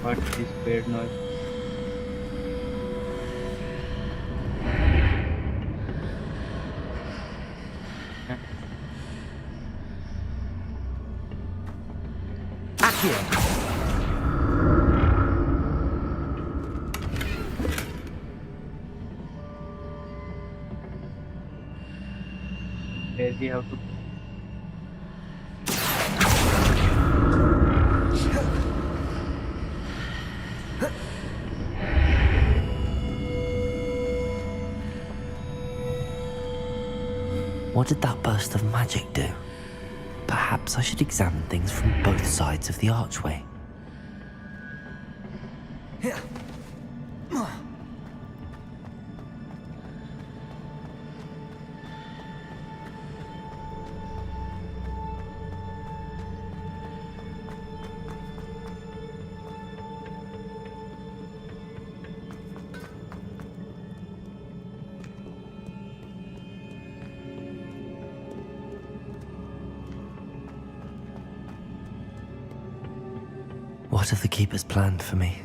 What's this weird noise? Accio! Where do you have to go? What did that burst of magic do? Perhaps I should examine things from both sides of the archway. What have the Keepers planned for me?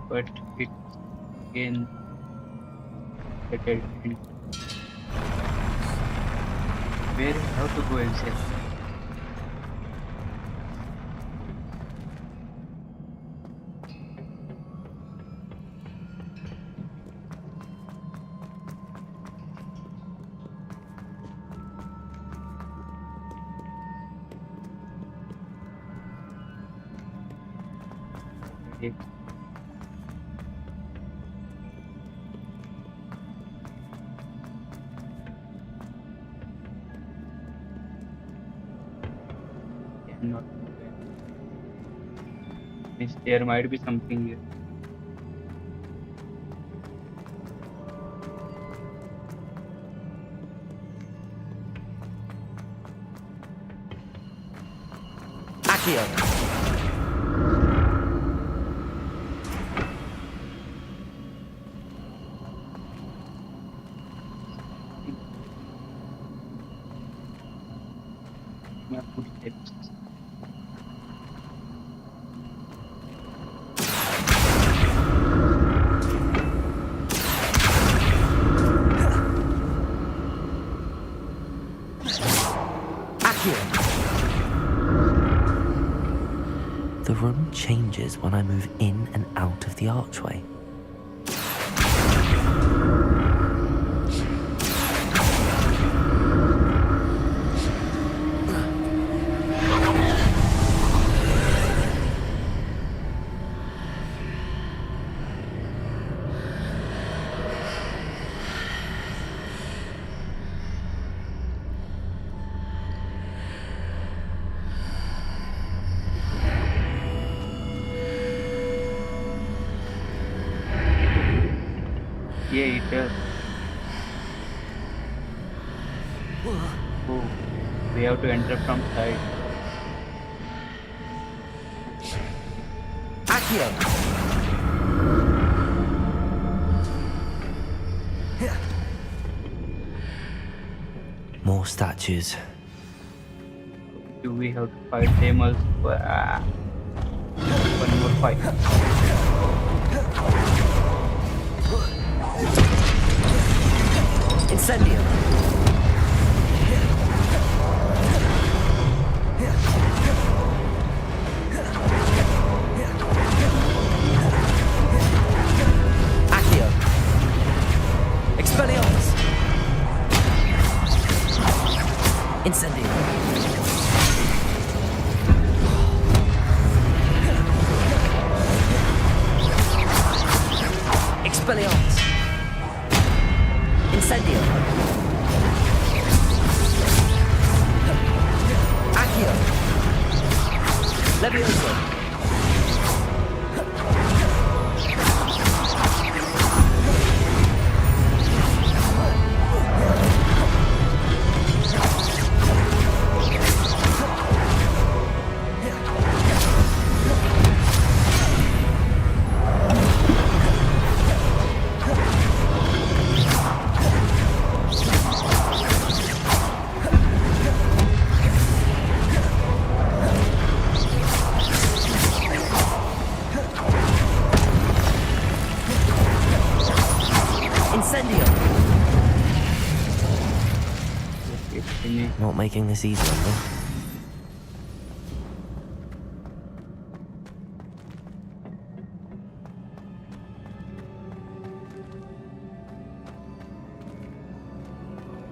But it again where how to go inside? Okay. Cannot move it. Means there might be something here. Accio! Yeah, footsteps. Accio! The room changes when I move in and out of the archway. Yeah, it does. Oh, we have to enter from side. Accio! More statues. Do we have to fight them also? One more fight. Incendio! Accio! Expelliarmus! Incendio! Expelliarmus! Incendio! Accio! Levioso! Incendio! Not making this easy on me.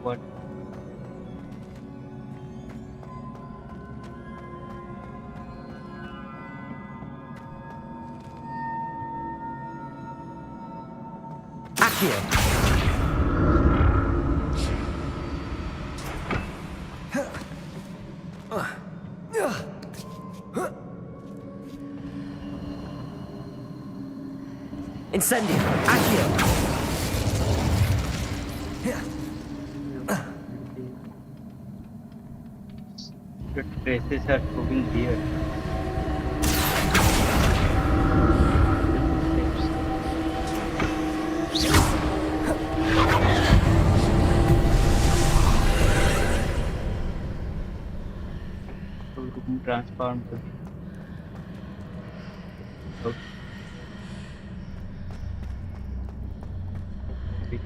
What? Accio! Incendio! Accio! The traces are proving weird. Room transformed to be.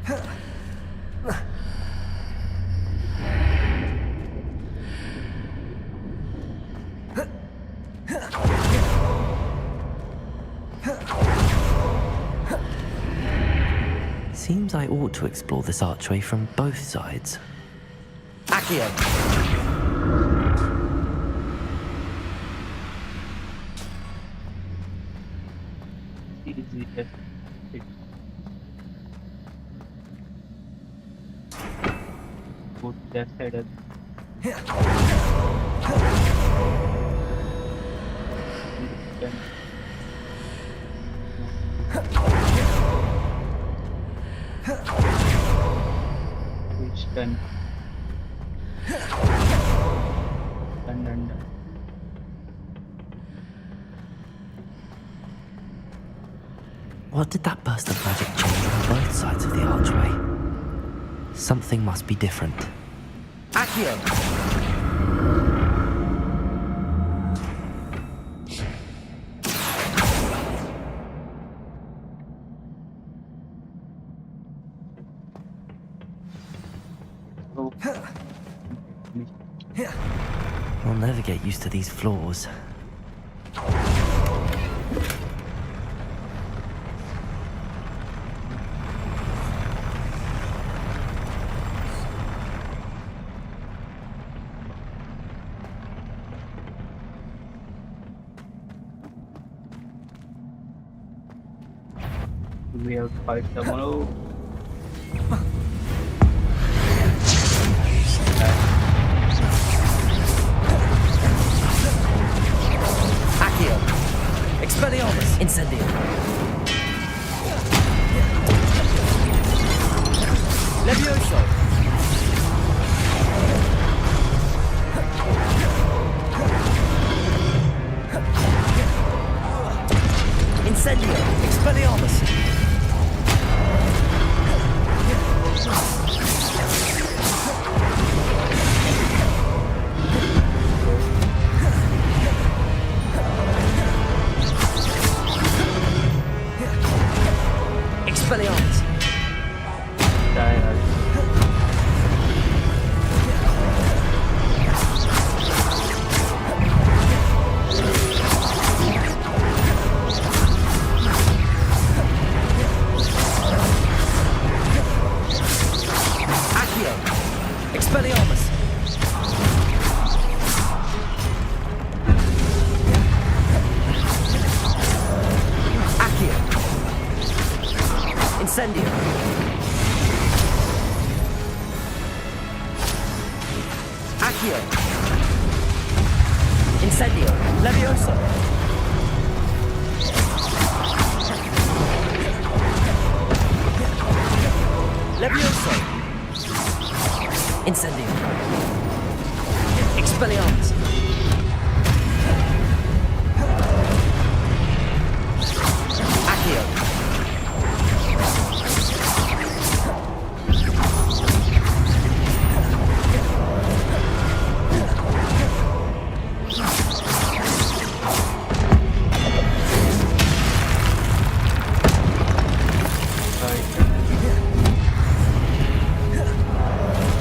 Seems I ought to explore this archway from both sides. Accio! Yes. It go to that side. Then switch done. Done. What did that burst of magic change on both sides of the archway? Something must be different. Accio! Oh. I'll never get used to these floors. We have to fight someone. Oh. Accio! Expelliarmus! Incendio! Levioso! Incendio! Expelliarmus! Expelliarmus! Accio! Expelliarmus! Accio! Incendio! Accio! Incendio! Levioso! Levioso! Incendio! Expelliarmus! Accio!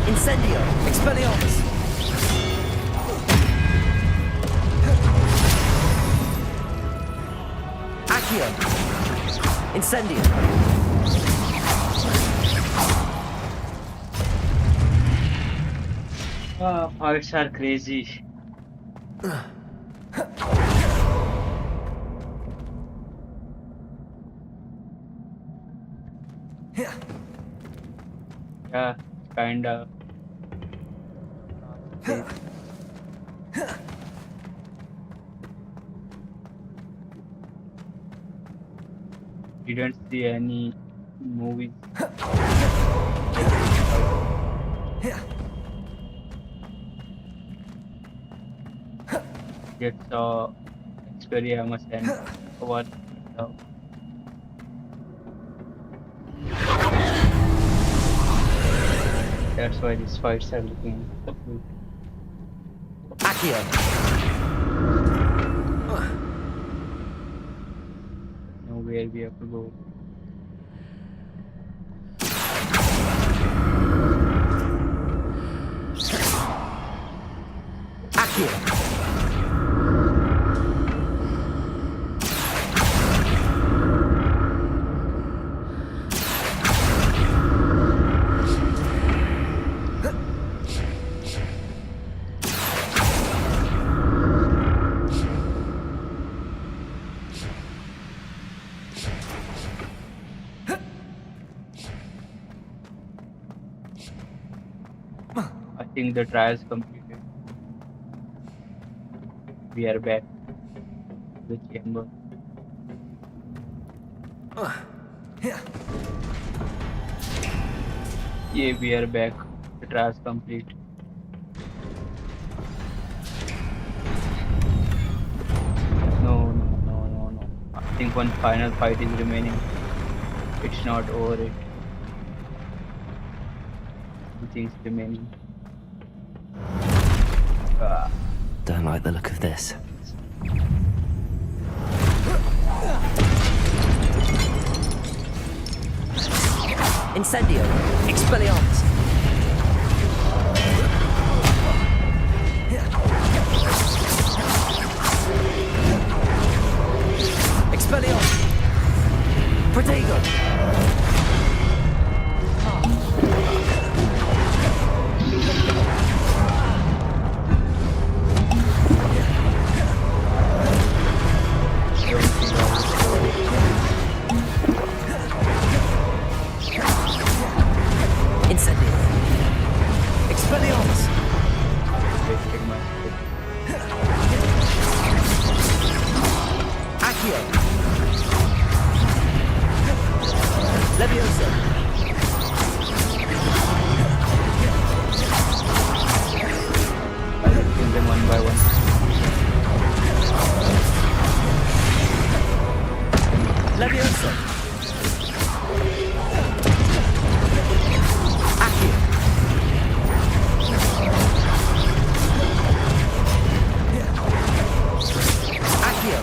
Incendio! Expelliarmus! Accio! Incendio! Fights are crazy. Yeah, kinda. Didn't see any movies. Just saw Expelliarmus and what. That's why these fights are looking so good. Accio! Know where we have to go. Accio! I think the trial is completed. We are back to the chamber. Yeah, we are back. The trial is complete. No. I think one final fight is remaining. It's not over it. Things remaining. Don't like the look of this. Incendio! Expelliarmus! Expelliarmus! Protego! Incendio! Expelliarmus! Accio! Leviosa! I will kill them one by one. Leviosa! Accio! Accio!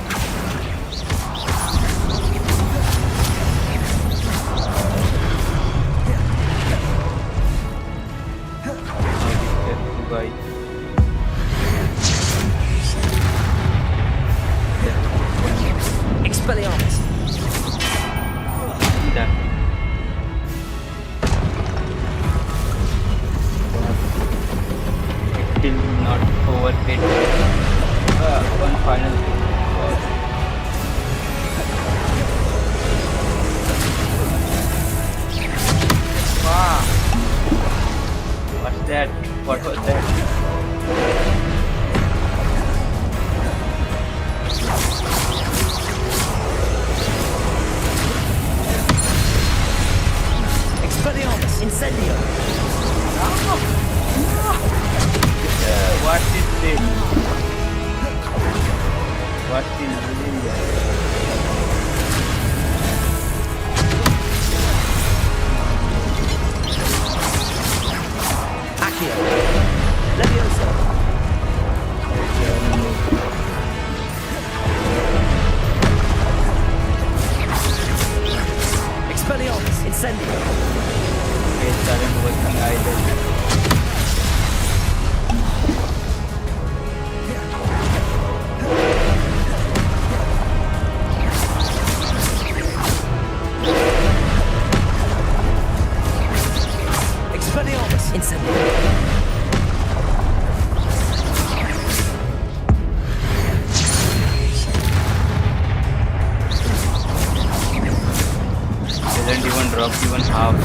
Guys. Expelliarmus! Done. Still not over it. One final thing. Wow. What's that? What was that? Expelliarmus! Incendio! What is this? What is this? Accio! Leviosa! Expelliarmus! Incendio! It doesn't working either. Expelliarmus! Incendio! Doesn't even drop even half.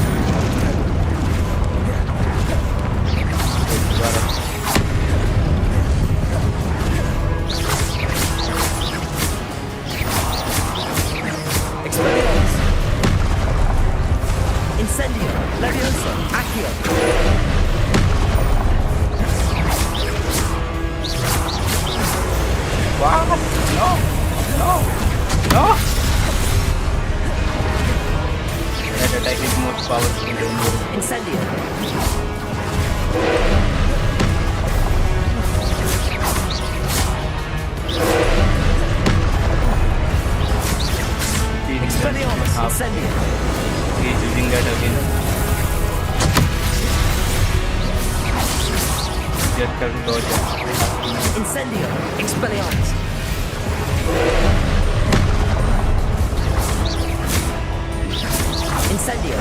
Expelliarmus! Incendio! Leviosa! Accio! What? No! That attack is more powerful than yours. Incendio! Expelliarmus! Incendio! He is using that again. Just have to dodge it. Incendio! Expelliarmus! Incendio!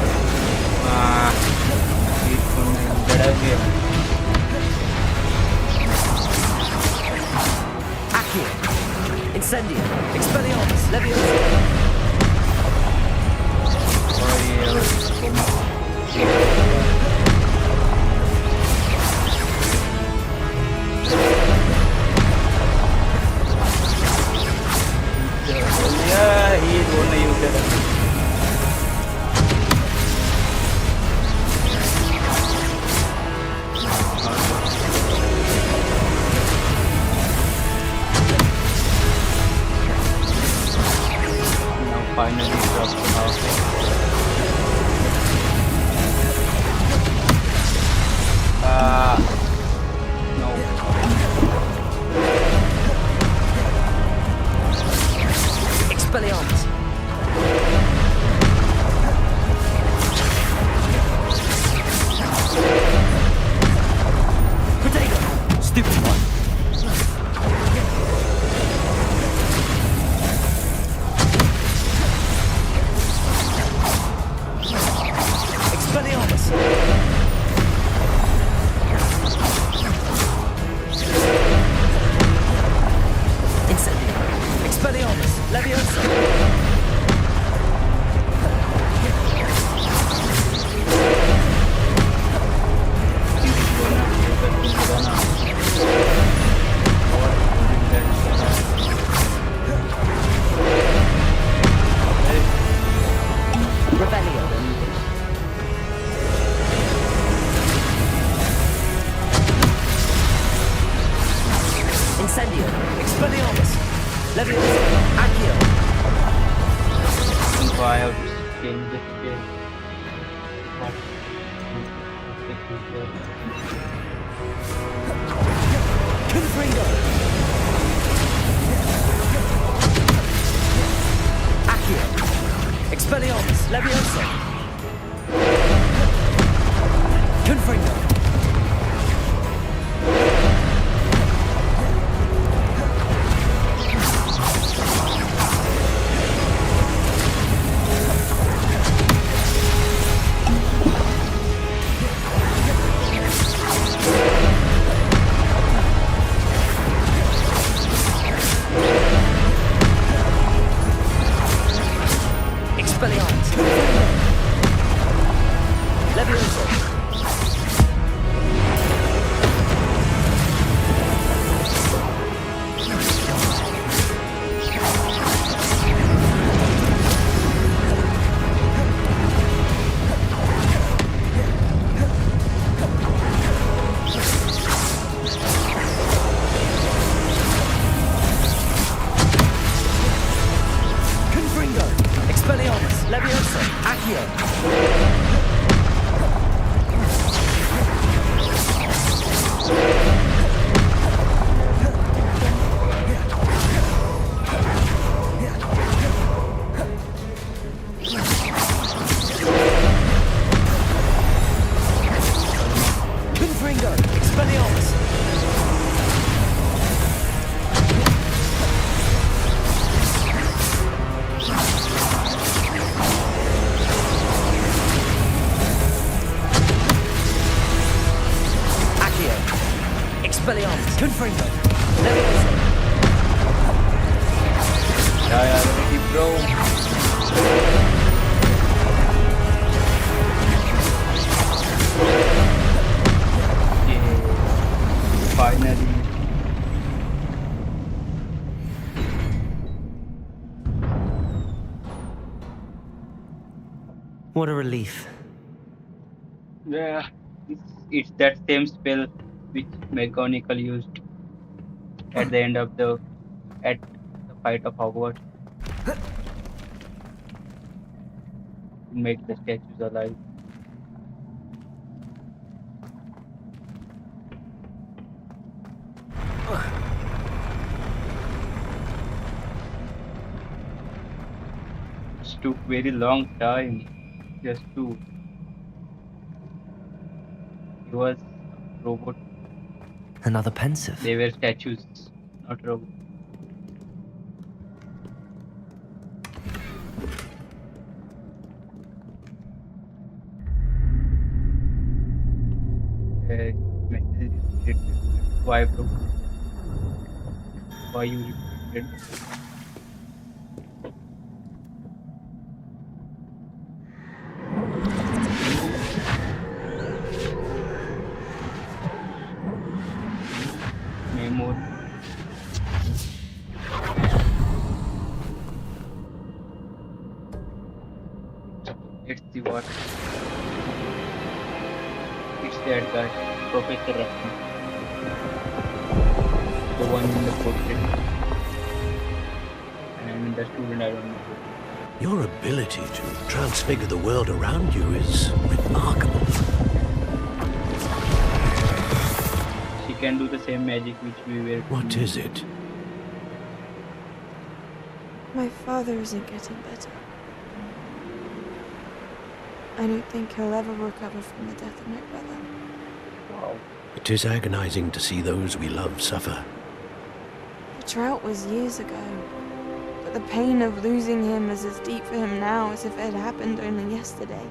He's going to get out here. Accio! Incendio! Expelliarmus! Leviosa! Leviosa! Accio! So I have to change the scale. What? Confringo! Accio! Expelliarmus! Leviosa! Confringo! Expelliarmus! Leviosa! Confringo! Expelliarmus! Leviosa! Accio! Confringo! Expelliarmus! Accio! Expelliarmus! Confringo! Leviosa! Yeah, ready, bro. Yeah. Finally. What a relief. Yeah, it's that same spell which McGonagall used at the end of the fight of Hogwarts to make the statues alive. It took very long time just to. He was a robot. Another pensive. They were statues, not robots. Message is written. Why, bro? Why you repeated? Memory. Let's see what. It's that guy, Professor Ruffin. The one in the portrait. And the student, I don't know. Your ability to transfigure the world around you is remarkable. She can do the same magic which we were. What is it? My father isn't getting better. I don't think he'll ever recover from the death of my brother. Wow. It is agonizing to see those we love suffer. The drought was years ago, but the pain of losing him is as deep for him now as if it had happened only yesterday.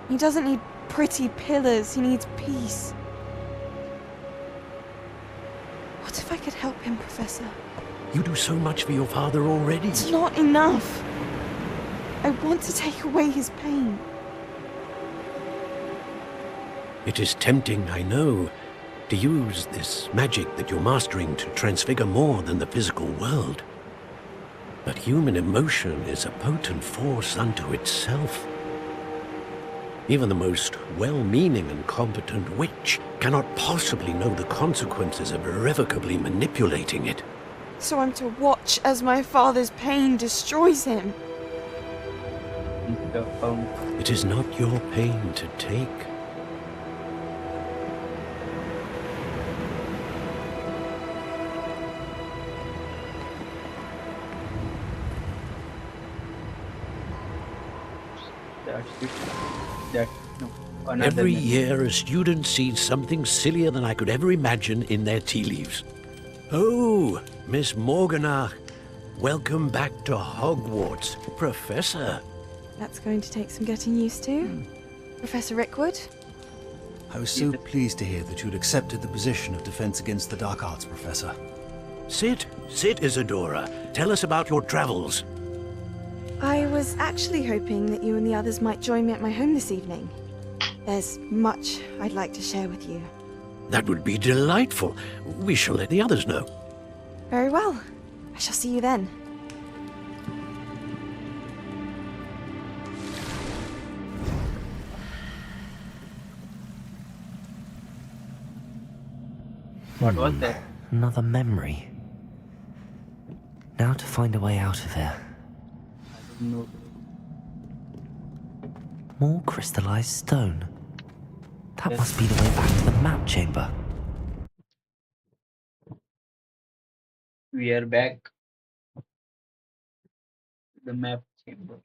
He doesn't need pretty pillars, he needs peace. What if I could help him, Professor? You do so much for your father already. It's not enough. I want to take away his pain. It is tempting, I know, to use this magic that you're mastering to transfigure more than the physical world. But human emotion is a potent force unto itself. Even the most well-meaning and competent witch cannot possibly know the consequences of irrevocably manipulating it. So I'm to watch as my father's pain destroys him. It is not your pain to take. Every year, a student sees something sillier than I could ever imagine in their tea leaves. Oh, Miss Morganach, welcome back to Hogwarts, Professor. That's going to take some getting used to. Professor Rickwood? I was so pleased to hear that you'd accepted the position of Defense Against the Dark Arts, Professor. Sit, Isadora. Tell us about your travels. I was actually hoping that you and the others might join me at my home this evening. There's much I'd like to share with you. That would be delightful. We shall let the others know. Very well. I shall see you then. What was that? Another memory. Now to find a way out of here. No. More crystallized stone. That must be the way back to the map chamber. We are back. The map chamber.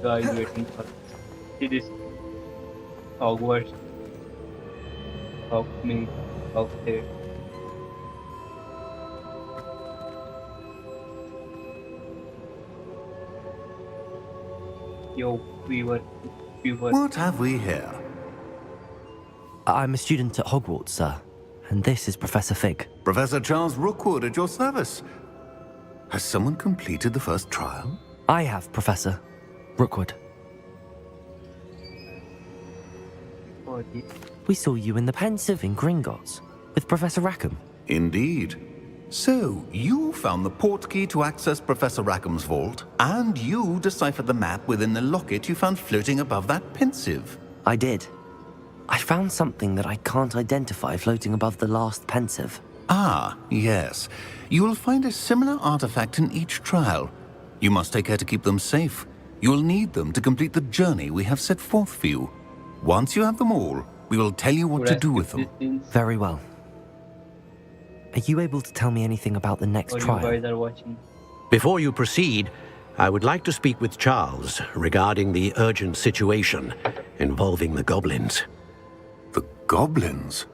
Guys waiting for see this Hogwarts. Hogmeade. Hogstade. Yo, we were. What have we here? I'm a student at Hogwarts, sir. And this is Professor Fig. Professor Charles Rookwood at your service. Has someone completed the first trial? I have, Professor Rookwood. We saw you in the Pensive in Gringotts with Professor Rackham. Indeed. So, you found the portkey to access Professor Rackham's vault, and you deciphered the map within the locket you found floating above that Pensive. I did. I found something that I can't identify floating above the last Pensive. Ah, yes. You will find a similar artifact in each trial. You must take care to keep them safe. You will need them to complete the journey we have set forth for you. Once you have them all, we will tell you what to do with them. Very well. Are you able to tell me anything about the next trial? You guys are watching. Before you proceed, I would like to speak with Charles regarding the urgent situation involving the goblins. The goblins?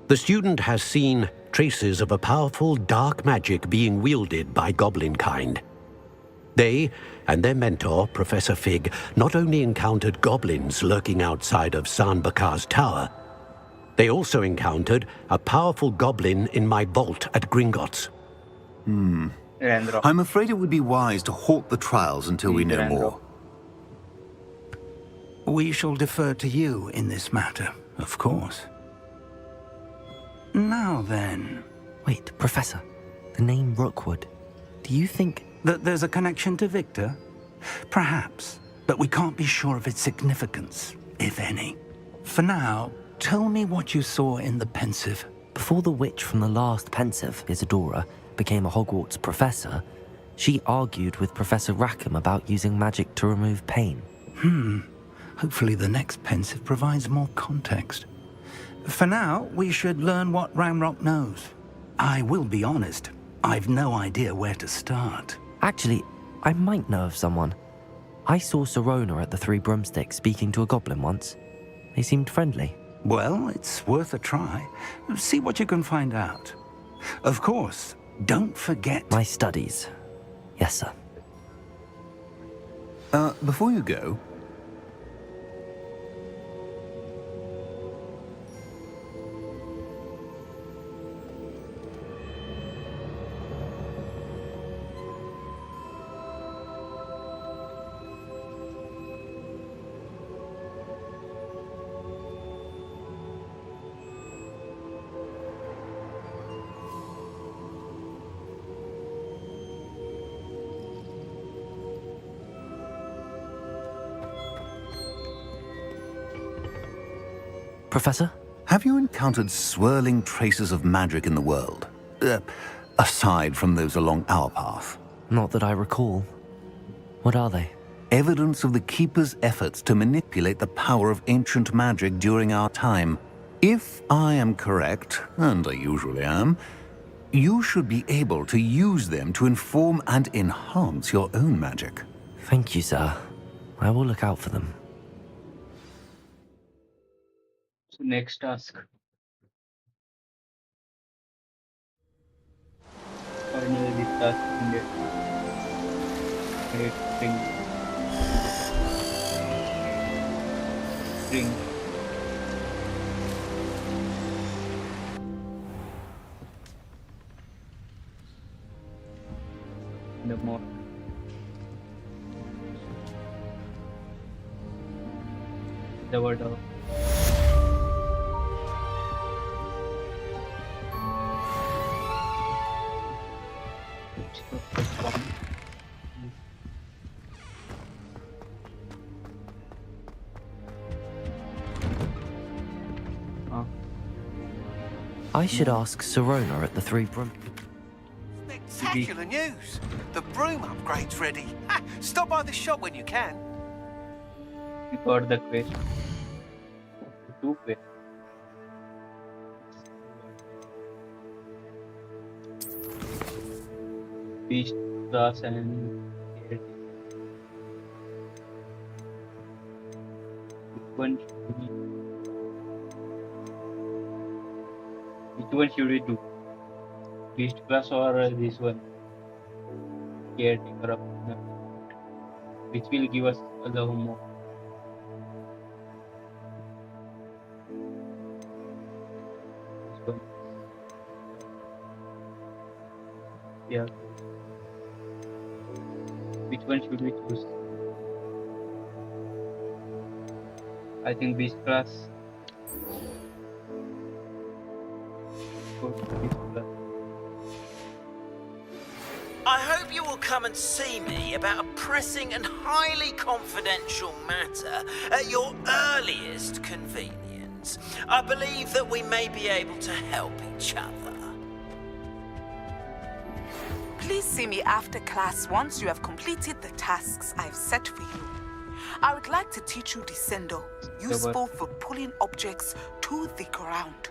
The student has seen traces of a powerful dark magic being wielded by goblin kind. They and their mentor, Professor Fig, not only encountered goblins lurking outside of San Bakar's tower, they also encountered a powerful goblin in my vault at Gringotts. I'm afraid it would be wise to halt the trials until we know more. We shall defer to you in this matter, of course. Now then... Wait, Professor. The name Rookwood. Do you think... that there's a connection to Victor? Perhaps, but we can't be sure of its significance, if any. For now, tell me what you saw in the Pensive. Before the witch from the last Pensive, Isadora, became a Hogwarts professor, she argued with Professor Rackham about using magic to remove pain. Hopefully the next Pensive provides more context. For now, we should learn what Ramrock knows. I will be honest, I've no idea where to start. Actually, I might know of someone. I saw Sirona at the Three Broomsticks speaking to a goblin once. They seemed friendly. Well, it's worth a try. See what you can find out. Of course, don't forget... my studies. Yes, sir. Before you go... Professor? Have you encountered swirling traces of magic in the world? Aside from those along our path? Not that I recall. What are they? Evidence of the Keeper's efforts to manipulate the power of ancient magic during our time. If I am correct, and I usually am, you should be able to use them to inform and enhance your own magic. Thank you, sir. I will look out for them. So next task. Finally, this task ended. Great string. The more. The word of. I should ask Sirona at the Three Broom. Spectacular news! The broom upgrade's ready. Stop by the shop when you can. We got the quest. Two quests. Beast class and which one should we do? Beast class or this one? Caretaker of which will give us the homework. This one. Yeah. Which one should we choose? I think Beast class. Go to Beast class. I hope you will come and see me about a pressing and highly confidential matter at your earliest convenience. I believe that we may be able to help each other. Please see me after class once you have completed the tasks I've set for you. I would like to teach you Descendo, useful for pulling objects to the ground.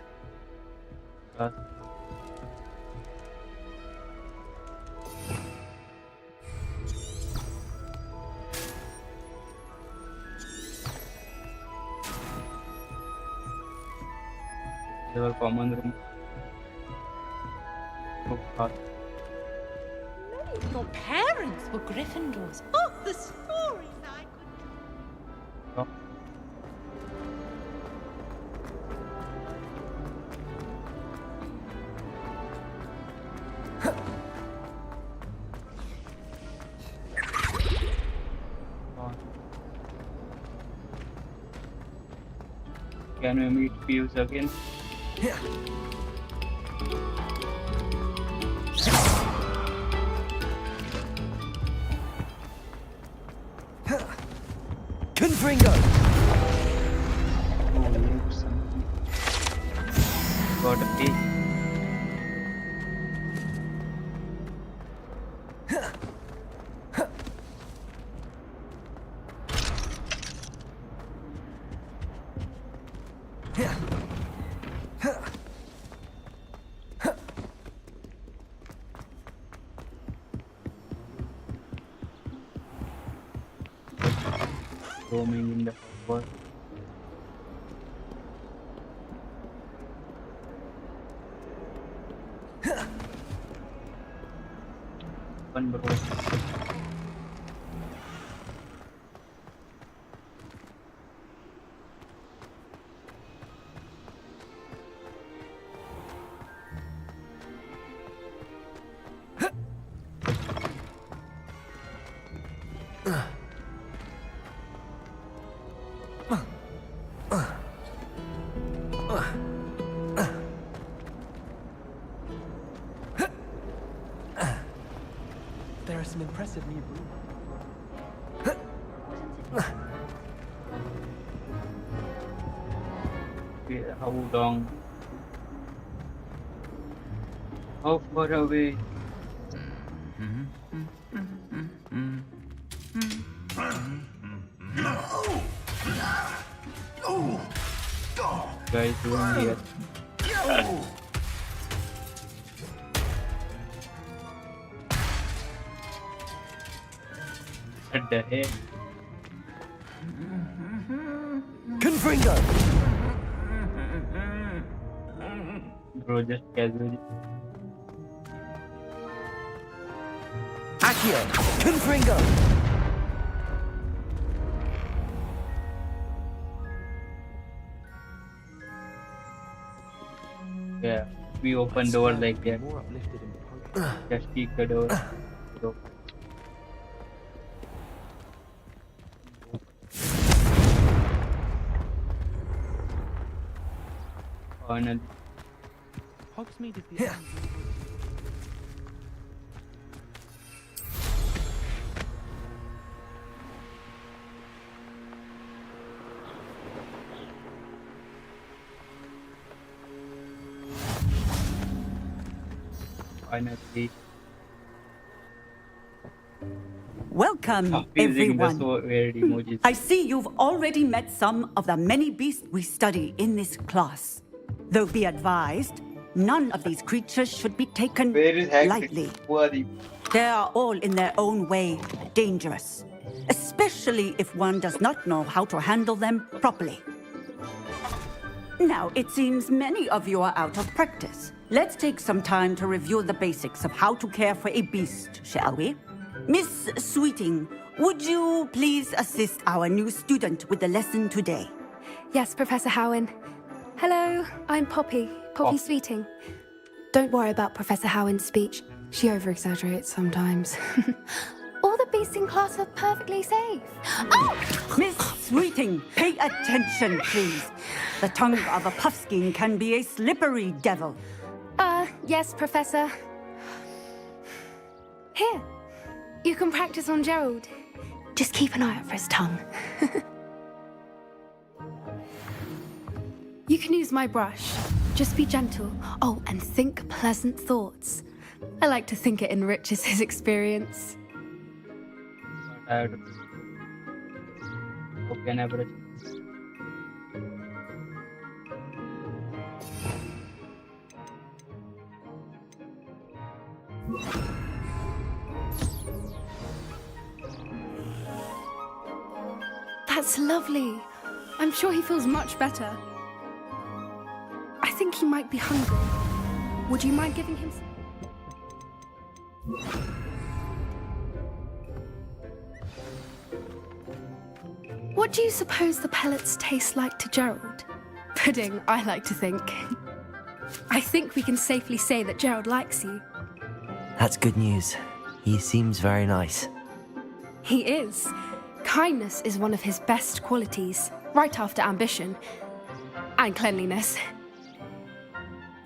Your common room. Your parents were Gryffindors. Oh, the stories I could. Can we meet Pius again? Yeah. Confringo! Got a page. Roaming in the Hogwarts. One bro. There are some impressive new rooms. Okay. How long? How far away? Guys, doing here. What the heck? Confringo! Bro, just casually. Accio! Confringo! Yeah, we open door like that. Just keep the door. Finally. Hogsmeade is the Finally. Welcome, everyone. I see you've already met some of the many beasts we study in this class. Though be advised, none of these creatures should be taken lightly. They are all in their own way dangerous, especially if one does not know how to handle them properly. Now, it seems many of you are out of practice. Let's take some time to review the basics of how to care for a beast, shall we? Miss Sweeting, would you please assist our new student with the lesson today? Yes, Professor Howen. Hello, I'm Poppy Sweeting. Don't worry about Professor Howen's speech. She over-exaggerates sometimes. All the beasts in class are perfectly safe. Oh! Miss Sweeting, pay attention, please. The tongue of a puffskein can be a slippery devil. Yes, Professor. Here, you can practice on Gerald. Just keep an eye out for his tongue. You can use my brush. Just be gentle. Oh, and think pleasant thoughts. I like to think it enriches his experience. That's lovely. I'm sure he feels much better. I think he might be hungry. Would you mind giving him some? What do you suppose the pellets taste like to Gerald? Pudding, I like to think. I think we can safely say that Gerald likes you. That's good news. He seems very nice. He is. Kindness is one of his best qualities, right after ambition. And cleanliness.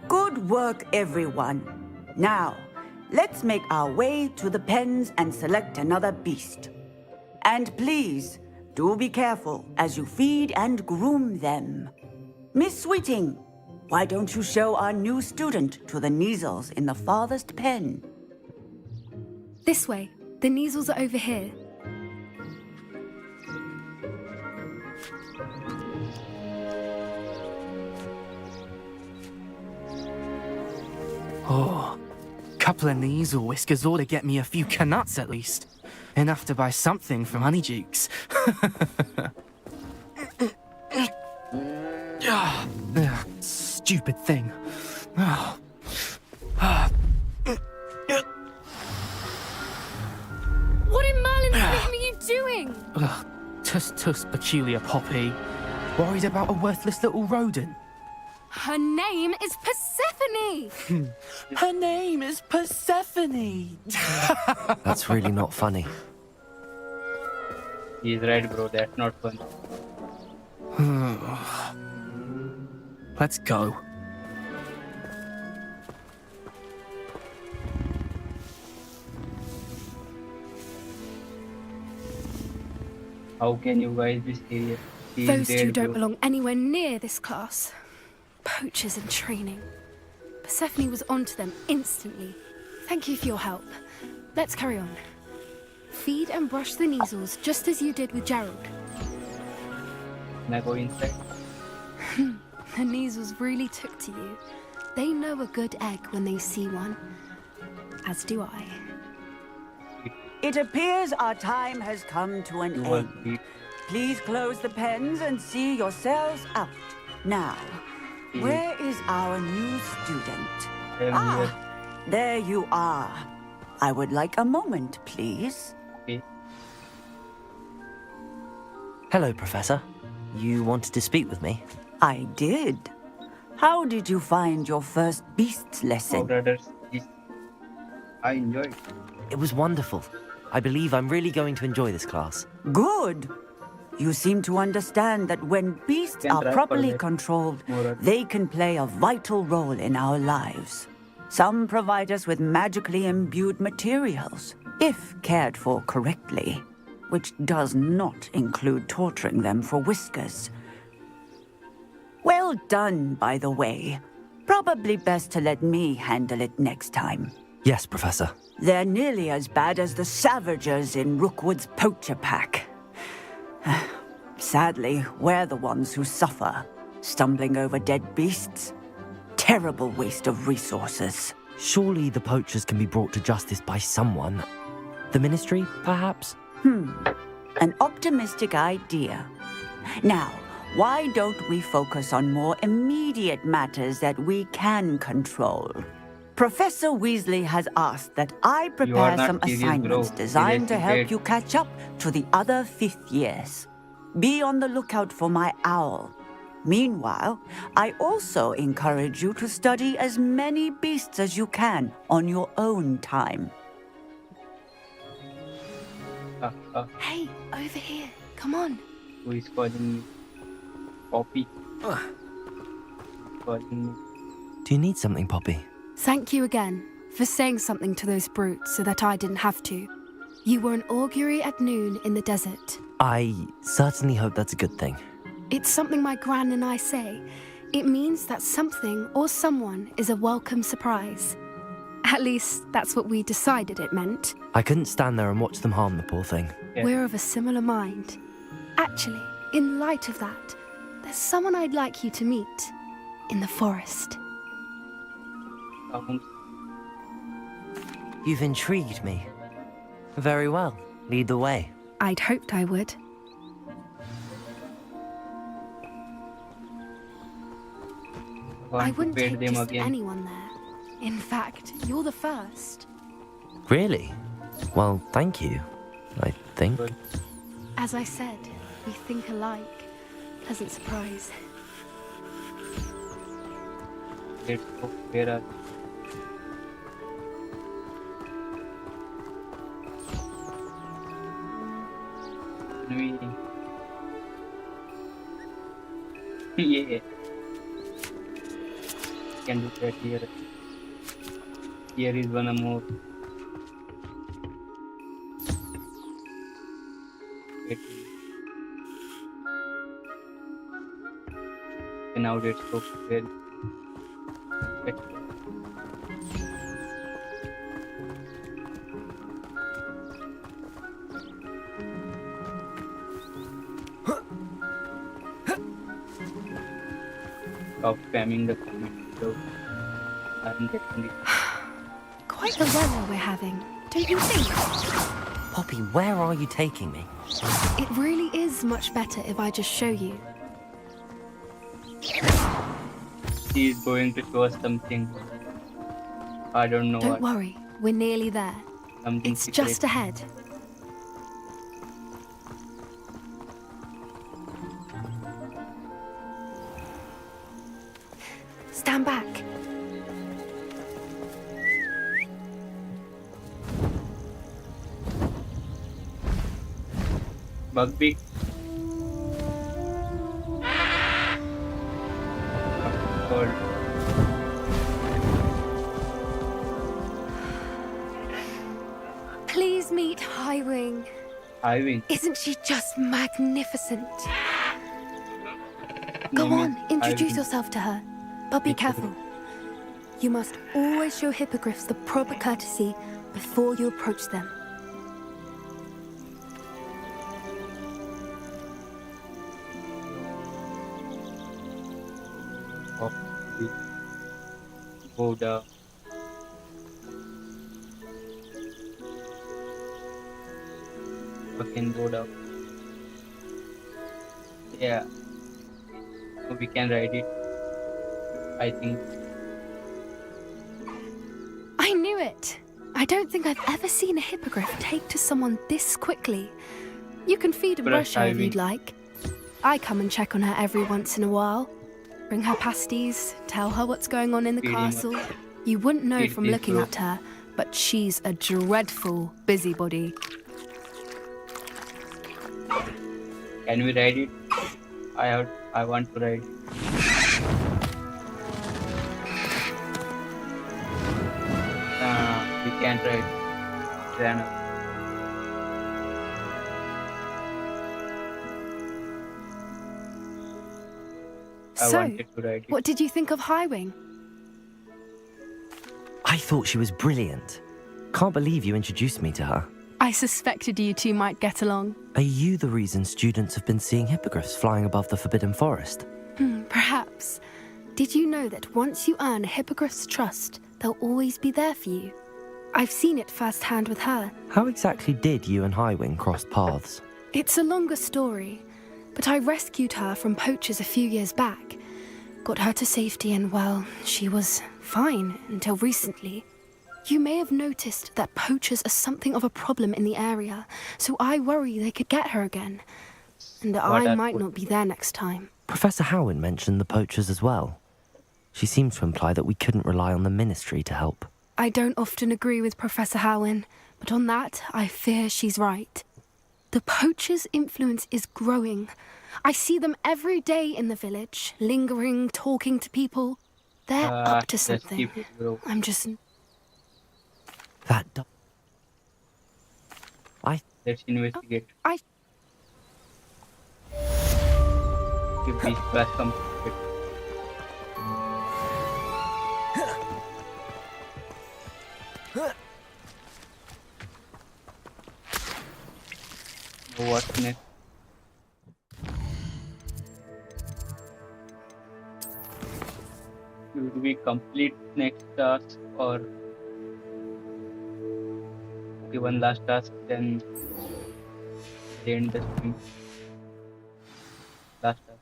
Good work, everyone. Now, let's make our way to the pens and select another beast. And please, do be careful as you feed and groom them. Miss Sweeting, why don't you show our new student to the Neasels in the farthest pen? This way. The Neasels are over here. Oh, couple of Neasel whiskers ought to get me a few canuts at least. Enough to buy something from Honeydukes. Stupid thing. What in Merlin's name are you doing? Tuss, peculiar Poppy. Worried about a worthless little rodent? Her name is Persephone! Her name is Persephone! That's really not funny. He's right, bro. That's not fun. Let's go. How can you guys be serious? Those two don't belong anywhere near this class. poachers in training. Persephone was onto them instantly. Thank you for your help. Let's carry on. Feed and brush the Neasels just as you did with Gerald. Can I go inside? The Neasels really took to you. They know a good egg when they see one. As do I. It appears our time has come to an end. Please close the pens and see yourselves out. Now, where is our new student? There you are. I would like a moment, please. Hello, Professor. You wanted to speak with me? I did. How did you find your first beasts lesson? I enjoyed it. It was wonderful. I believe I'm really going to enjoy this class. Good. You seem to understand that when beasts are properly controlled, they can play a vital role in our lives. Some provide us with magically imbued materials, if cared for correctly, which does not include torturing them for whiskers. Well done, by the way. Probably best to let me handle it next time. Yes, Professor. They're nearly as bad as the Savagers in Rookwood's poacher pack. Sadly, we're the ones who suffer, stumbling over dead beasts. Terrible waste of resources. Surely the poachers can be brought to justice by someone. The Ministry, perhaps? An optimistic idea. Now, why don't we focus on more immediate matters that we can control? Professor Weasley has asked that I prepare some assignments designed to help you catch up to the other 5th years. Be on the lookout for my owl. Meanwhile, I also encourage you to study as many beasts as you can on your own time. Hey, over here. Come on. Who is calling me? Poppy. Calling me. Do you need something, Poppy? Thank you again for saying something to those brutes so that I didn't have to. You were an augury at noon in the desert. I certainly hope that's a good thing. It's something my gran and I say. It means that something or someone is a welcome surprise. At least, that's what we decided it meant. I couldn't stand there and watch them harm the poor thing. We're of a similar mind. Actually, in light of that, there's someone I'd like you to meet in the forest. You've intrigued me. Very well. Lead the way. I'd hoped I would. I wouldn't take just anyone there. In fact, you're the first. Really? Well, thank you, I think. As I said, we think alike. Pleasant surprise. Let's go. Where are we? Yeah. Can do that here. Here is one more. Okay, now let's go where. Stop spamming the comment. So I'm getting it. Quite the weather we're having, don't you think? Poppy, where are you taking me? It really is much better if I just show you. She is going to show us something. I don't know Don't what. worry, we're nearly there. Something It's secret. just ahead. Stand back. Bugbeak. Cold. Please meet Highwing. Highwing. Isn't she just magnificent? Go on, introduce yourself to her. But be careful. You must always show hippogriffs the proper courtesy before you approach them. Go down. Fucking go down. Yeah. We can ride it. I think. I knew it! I don't think I've ever seen a hippogriff take to someone this quickly. You can feed and brush her if you'd like. I come and check on her every once in a while. Bring her pasties, tell her what's going on in the castle. You wouldn't know from looking at her, but she's a dreadful busybody. Can we ride it? I want to ride. We can't ride. Ran up. So, what did you think of Highwing? I thought she was brilliant. Can't believe you introduced me to her. I suspected you two might get along. Are you the reason students have been seeing hippogriffs flying above the Forbidden Forest? Perhaps. Did you know that once you earn a hippogriff's trust, they'll always be there for you? I've seen it firsthand with her. How exactly did you and Highwing cross paths? It's a longer story, but I rescued her from poachers a few years back. Got her to safety and, well, she was fine until recently. You may have noticed that poachers are something of a problem in the area, so I worry they could get her again. And I might not be there next time. Professor Howen mentioned the poachers as well. She seemed to imply that we couldn't rely on the ministry to help. I don't often agree with Professor Howen, but on that, I fear she's right. The poachers' influence is growing. I see them every day in the village, lingering, talking to people. They're up to something. I'm just... Let's investigate. I... If this class completed. What's next? Should we complete next task or one last task, then end the stream? Last task.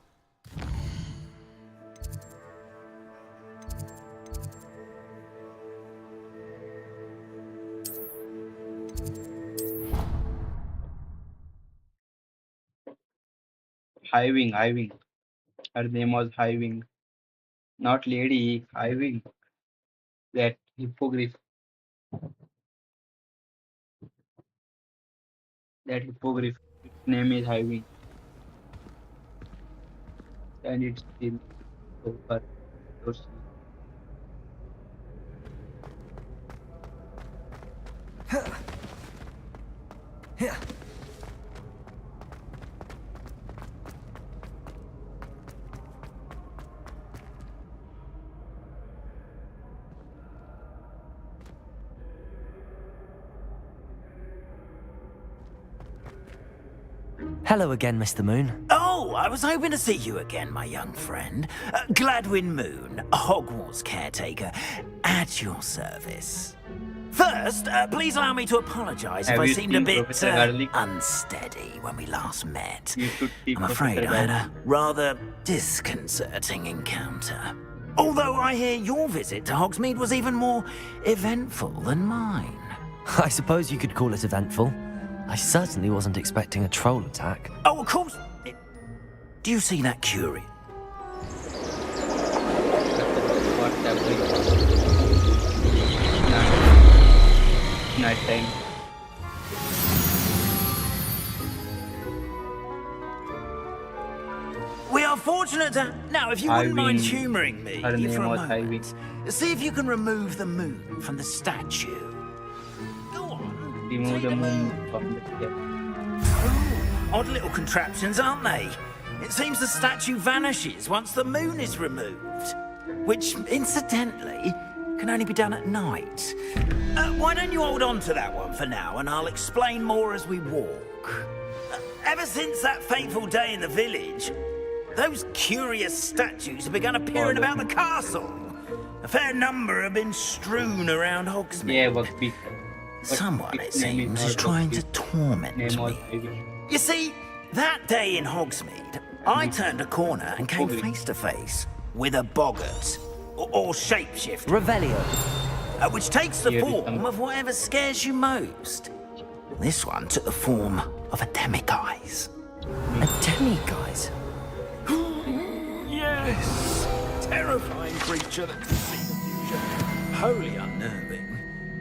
Highwing. Her name was Highwing. Not lady, Highwing. That hippogriff. Its name is Highwing. And it's still over. Hello again, Mr. Moon. Oh, I was hoping to see you again, my young friend. Gladwin Moon, Hogwarts caretaker, at your service. First, please allow me to apologise if I seemed a bit unsteady when we last met. I'm afraid I had a rather disconcerting encounter. Although I hear your visit to Hogsmeade was even more eventful than mine. I suppose you could call it eventful. I certainly wasn't expecting a troll attack. Oh, of course. Do you see that curie? What's happening? Night time. We are fortunate to... Now, if you wouldn't mind humouring me for a moment, see if you can remove the moon from the statue. Remove the moon from the step. Odd little contraptions, aren't they? It seems the statue vanishes once the moon is removed. which, incidentally, can only be done at night. Why don't you hold on to that one for now, and I'll explain more as we walk. Ever since that fateful day in the village, those curious statues have begun appearing about the castle. A fair number have been strewn around Hogsmeade. Yeah, Bugsby. Someone, it seems, is trying to torment me. You see, that day in Hogsmeade, I turned a corner and came face to face with a boggart, or shapeshift. Revelio. Which takes the form of whatever scares you most. This one took the form of a demiguise. A demiguise? Yes! Terrifying creature that can see the future. Wholly unnerving.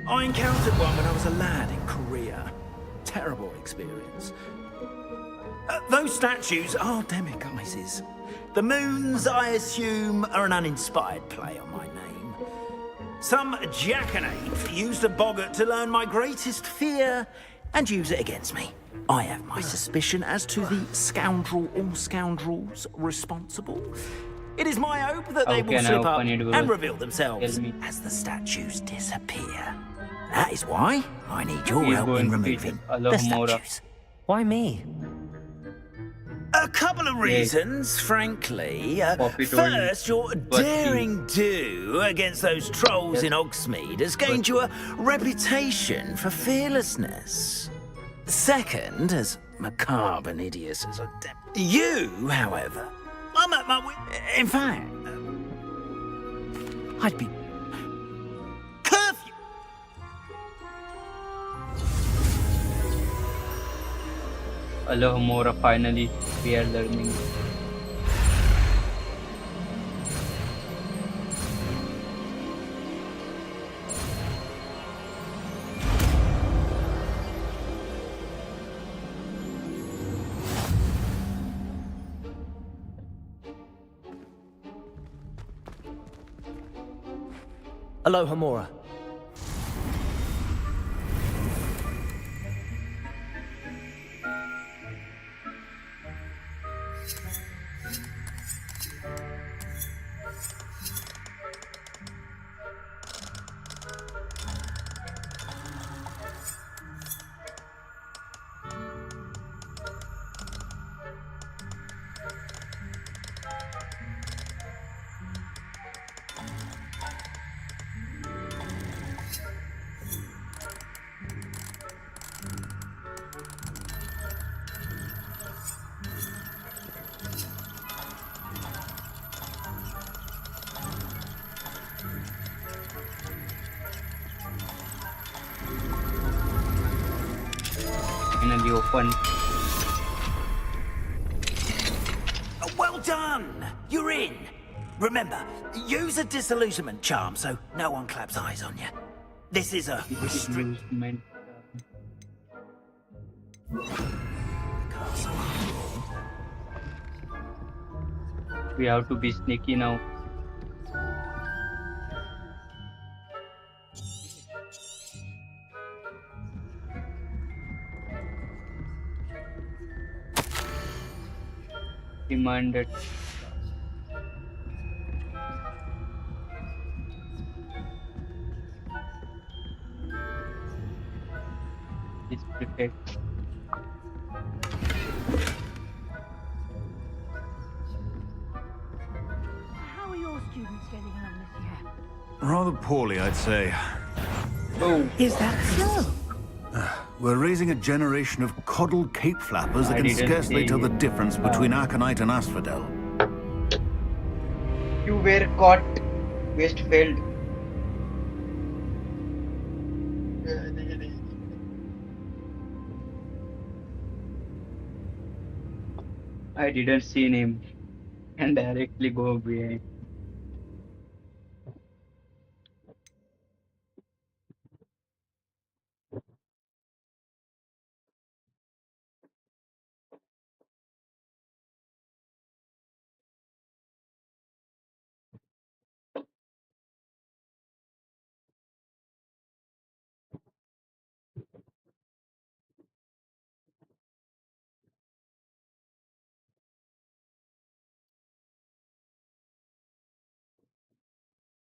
I encountered one when I was a lad in Korea. Terrible experience. Those statues are demiguises. The moons, I assume, are an uninspired play on my name. Some jackanapes used a boggart to learn my greatest fear and use it against me. I have my suspicion as to the scoundrel or scoundrels responsible. It is my hope that they will slip up and reveal themselves as the statues disappear. That is why I need your help in removing the statues. Why me? A couple of reasons, frankly. First, your daring do against those trolls in Hogsmeade has gained you a reputation for fearlessness. Second, as macabre and hideous as a you, however, I'm at my in fact, I'd be curfew. Alohomora, finally, we are learning. Alohomora. Finally open. Well done! You're in! Remember, use a disillusionment charm so no one claps eyes on you. This is a restrict... We have to be sneaky now. Demanded. It's perfect. How are your students getting on this year? Rather poorly, I'd say. Oh. Is that so? We're raising a generation of coddled cape flappers that can scarcely tell the difference between Aconite and Asphodel. You were caught, Westfield. I didn't see him and directly go behind.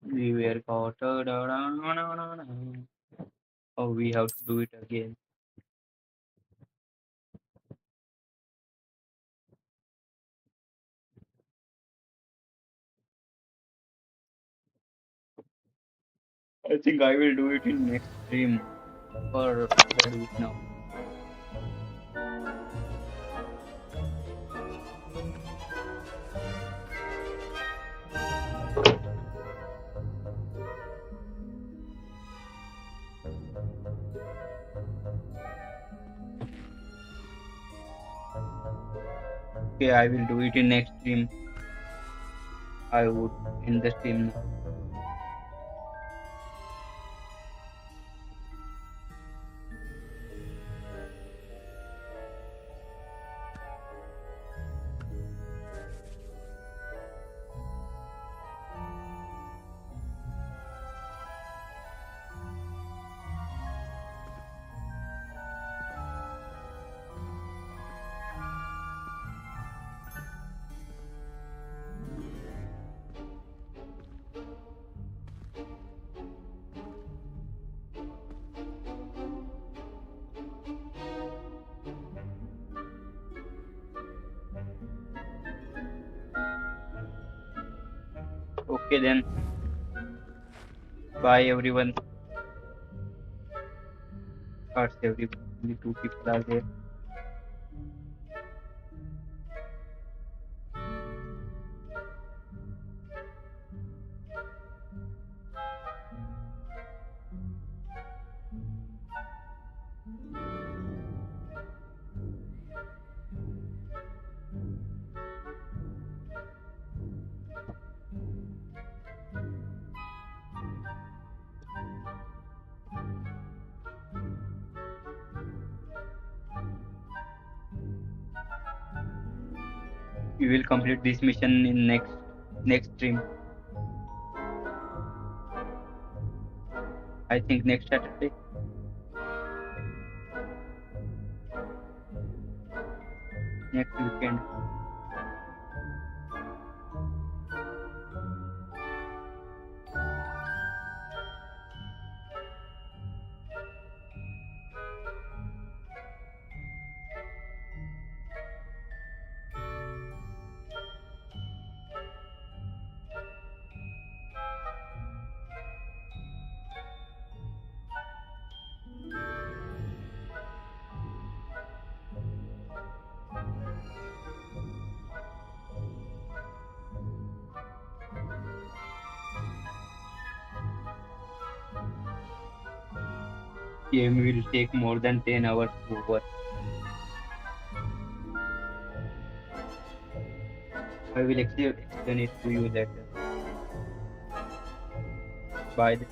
We were caught. Oh, we have to do it again. I think I will do it in next stream, or should I do it now? Okay, I will do it in next stream. I would end the stream now. Okay then. Bye everyone. Cards everyone. Only 2 people are there. We will complete this mission in next stream. I think next Saturday. Next weekend. Game will take more than 10 hours to over. I will explain it to you later. Bye.